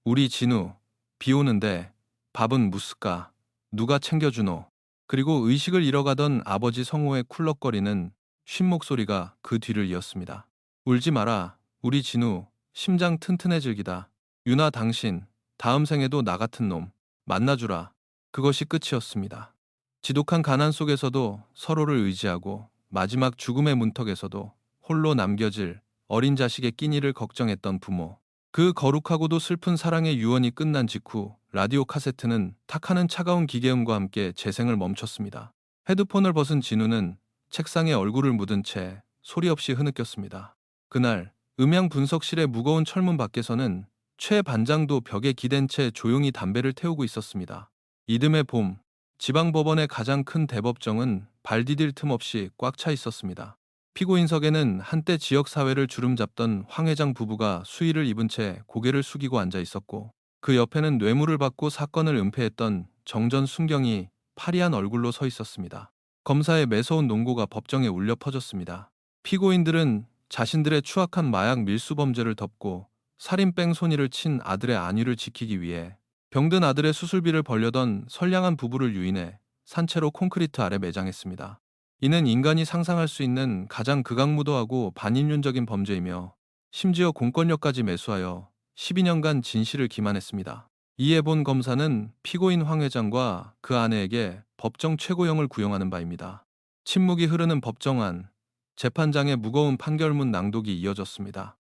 우리 진우, 비 오는데 밥은 무스까? 누가 챙겨주노? 그리고 의식을 잃어가던 아버지 성호의 쿨럭거리는 쉰 목소리가 그 뒤를 이었습니다. 울지 마라, 우리 진우, 심장 튼튼해질 기다. 유나 당신, 다음 생에도 나 같은 놈, 만나주라. 그것이 끝이었습니다. 지독한 가난 속에서도 서로를 의지하고 마지막 죽음의 문턱에서도 홀로 남겨질 어린 자식의 끼니를 걱정했던 부모. 그 거룩하고도 슬픈 사랑의 유언이 끝난 직후 라디오 카세트는 탁하는 차가운 기계음과 함께 재생을 멈췄습니다. 헤드폰을 벗은 진우는 책상에 얼굴을 묻은 채 소리 없이 흐느꼈습니다. 그날 음향 분석실의 무거운 철문 밖에서는 최 반장도 벽에 기댄 채 조용히 담배를 태우고 있었습니다. 이듬해 봄, 지방법원의 가장 큰 대법정은 발 디딜 틈 없이 꽉 차 있었습니다. 피고인석에는 한때 지역사회를 주름잡던 황 회장 부부가 수의를 입은 채 고개를 숙이고 앉아 있었고 그 옆에는 뇌물을 받고 사건을 은폐했던 정전 순경이 파리한 얼굴로 서 있었습니다. 검사의 매서운 논고가 법정에 울려 퍼졌습니다. 피고인들은 자신들의 추악한 마약 밀수 범죄를 덮고 살인 뺑소니를 친 아들의 안위를 지키기 위해 병든 아들의 수술비를 벌려던 선량한 부부를 유인해 산채로 콘크리트 아래 매장했습니다. 이는 인간이 상상할 수 있는 가장 극악무도하고 반인륜적인 범죄이며 심지어 공권력까지 매수하여 12년간 진실을 기만했습니다. 이에 본 검사는 피고인 황 회장과 그 아내에게 법정 최고형을 구형하는 바입니다. 침묵이 흐르는 법정안, 재판장의 무거운 판결문 낭독이 이어졌습니다.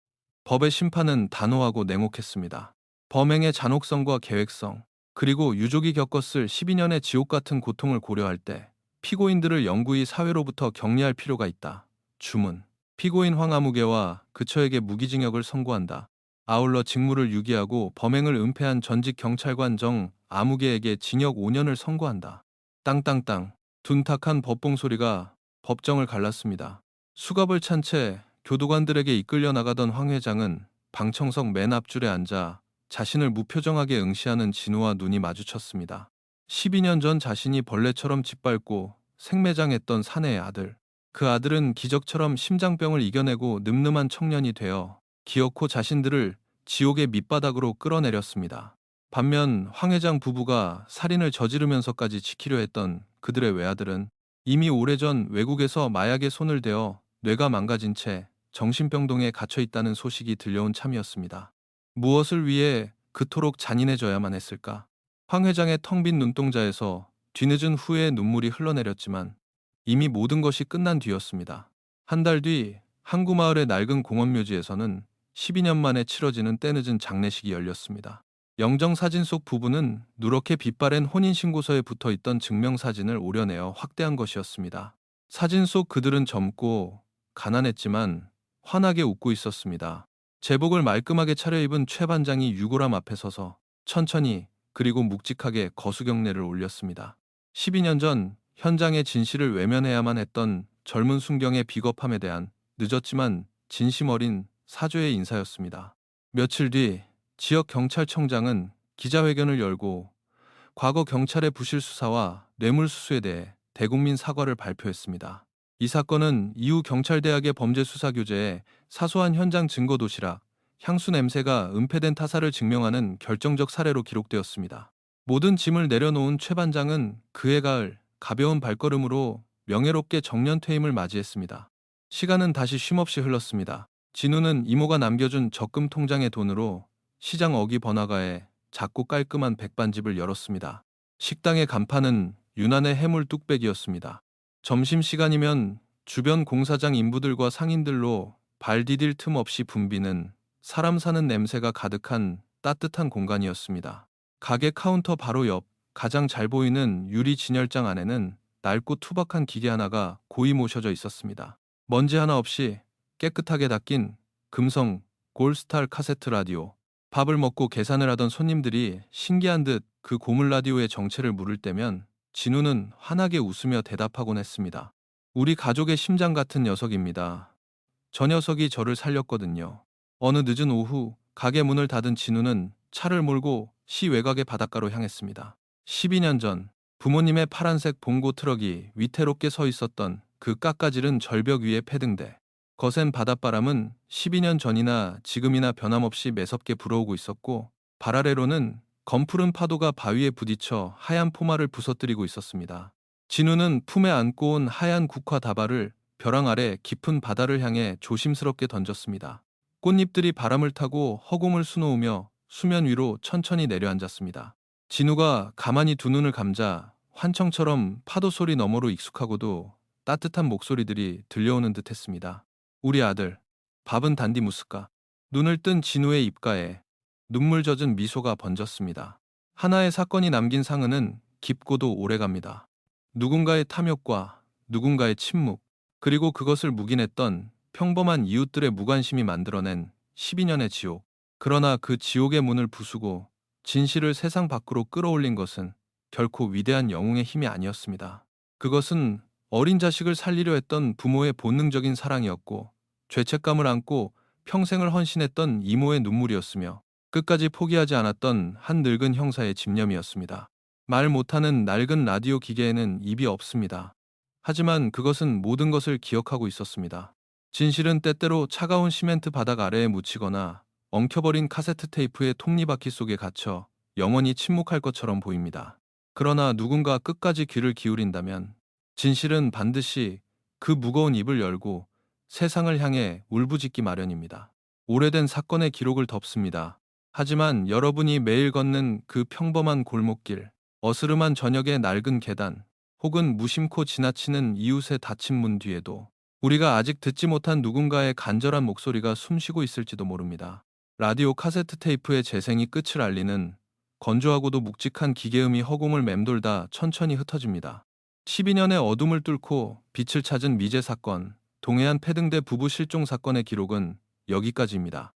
법의 심판은 단호하고 냉혹했습니다. 범행의 잔혹성과 계획성, 그리고 유족이 겪었을 12년의 지옥 같은 고통을 고려할 때 피고인들을 영구히 사회로부터 격리할 필요가 있다. 주문. 피고인 황아무개와 그처에게 무기징역을 선고한다. 아울러 직무를 유기하고 범행을 은폐한 전직 경찰관 정 아무개에게 징역 5년을 선고한다. 땅땅땅. 둔탁한 법봉 소리가 법정을 갈랐습니다. 수갑을 찬 채 교도관들에게 이끌려 나가던 황 회장은 방청석 맨 앞줄에 앉아 자신을 무표정하게 응시하는 진우와 눈이 마주쳤습니다. 12년 전 자신이 벌레처럼 짓밟고 생매장했던 사내의 아들. 그 아들은 기적처럼 심장병을 이겨내고 늠름한 청년이 되어 기어코 자신들을 지옥의 밑바닥으로 끌어내렸습니다. 반면 황 회장 부부가 살인을 저지르면서까지 지키려 했던 그들의 외아들은 이미 오래전 외국에서 마약에 손을 대어 뇌가 망가진 채 정신병동에 갇혀 있다는 소식이 들려온 참이었습니다. 무엇을 위해 그토록 잔인해져야만 했을까? 황 회장의 텅 빈 눈동자에서 뒤늦은 후회의 눈물이 흘러내렸지만 이미 모든 것이 끝난 뒤였습니다. 한 달 뒤 항구마을의 낡은 공원묘지에서는 12년 만에 치러지는 때늦은 장례식이 열렸습니다. 영정사진 속 부부는 누렇게 빛바랜 혼인신고서에 붙어있던 증명사진을 오려내어 확대한 것이었습니다. 사진 속 그들은 젊고 가난했지만 환하게 웃고 있었습니다. 제복을 말끔하게 차려입은 최 반장이 유골함 앞에 서서 천천히 그리고 묵직하게 거수경례를 올렸습니다. 12년 전 현장의 진실을 외면해야만 했던 젊은 순경의 비겁함에 대한 늦었지만 진심 어린 사죄의 인사였습니다. 며칠 뒤 지역 경찰청장은 기자회견을 열고 과거 경찰의 부실 수사와 뇌물수수에 대해 대국민 사과를 발표했습니다. 이 사건은 이후 경찰대학의 범죄수사교재에 사소한 현장 증거 도시락, 향수 냄새가 은폐된 타사를 증명하는 결정적 사례로 기록되었습니다. 모든 짐을 내려놓은 최 반장은 그해 가을 가벼운 발걸음으로 명예롭게 정년 퇴임을 맞이했습니다. 시간은 다시 쉼없이 흘렀습니다. 진우는 이모가 남겨준 적금 통장의 돈으로 시장 어기 번화가에 작고 깔끔한 백반집을 열었습니다. 식당의 간판은 유난의 해물 뚝배기였습니다. 점심시간이면 주변 공사장 인부들과 상인들로 발 디딜 틈 없이 붐비는 사람 사는 냄새가 가득한 따뜻한 공간이었습니다. 가게 카운터 바로 옆 가장 잘 보이는 유리 진열장 안에는 낡고 투박한 기계 하나가 고이 모셔져 있었습니다. 먼지 하나 없이 깨끗하게 닦인 금성 골스탈 카세트 라디오. 밥을 먹고 계산을 하던 손님들이 신기한 듯 그 고물 라디오의 정체를 물을 때면 진우는 환하게 웃으며 대답하곤 했습니다. 우리 가족의 심장 같은 녀석입니다. 저 녀석이 저를 살렸거든요. 어느 늦은 오후 가게 문을 닫은 진우는 차를 몰고 시 외곽의 바닷가로 향했습니다. 12년 전 부모님의 파란색 봉고 트럭이 위태롭게 서 있었던 그 깎아지른 절벽 위의 패등대. 거센 바닷바람은 12년 전이나 지금이나 변함없이 매섭게 불어오고 있었고 발 아래로는 검푸른 파도가 바위에 부딪혀 하얀 포마를 부서뜨리고 있었습니다. 진우는 품에 안고 온 하얀 국화 다발을 벼랑 아래 깊은 바다를 향해 조심스럽게 던졌습니다. 꽃잎들이 바람을 타고 허공을 수놓으며 수면 위로 천천히 내려앉았습니다. 진우가 가만히 두 눈을 감자 환청처럼 파도 소리 너머로 익숙하고도 따뜻한 목소리들이 들려오는 듯 했습니다. 우리 아들, 밥은 단디 무스까? 눈을 뜬 진우의 입가에 눈물 젖은 미소가 번졌습니다. 하나의 사건이 남긴 상흔은 깊고도 오래갑니다. 누군가의 탐욕과 누군가의 침묵, 그리고 그것을 묵인했던 평범한 이웃들의 무관심이 만들어낸 12년의 지옥. 그러나 그 지옥의 문을 부수고 진실을 세상 밖으로 끌어올린 것은 결코 위대한 영웅의 힘이 아니었습니다. 그것은 어린 자식을 살리려 했던 부모의 본능적인 사랑이었고 죄책감을 안고 평생을 헌신했던 이모의 눈물이었으며 끝까지 포기하지 않았던 한 늙은 형사의 집념이었습니다. 말 못하는 낡은 라디오 기계에는 입이 없습니다. 하지만 그것은 모든 것을 기억하고 있었습니다. 진실은 때때로 차가운 시멘트 바닥 아래에 묻히거나 엉켜버린 카세트 테이프의 톱니바퀴 속에 갇혀 영원히 침묵할 것처럼 보입니다. 그러나 누군가 끝까지 귀를 기울인다면 진실은 반드시 그 무거운 입을 열고 세상을 향해 울부짖기 마련입니다. 오래된 사건의 기록을 덮습니다. 하지만 여러분이 매일 걷는 그 평범한 골목길, 어스름한 저녁의 낡은 계단, 혹은 무심코 지나치는 이웃의 닫힌 문 뒤에도 우리가 아직 듣지 못한 누군가의 간절한 목소리가 숨쉬고 있을지도 모릅니다. 라디오 카세트 테이프의 재생이 끝을 알리는 건조하고도 묵직한 기계음이 허공을 맴돌다 천천히 흩어집니다. 12년의 어둠을 뚫고 빛을 찾은 미제 사건, 동해안 패등대 부부 실종 사건의 기록은 여기까지입니다.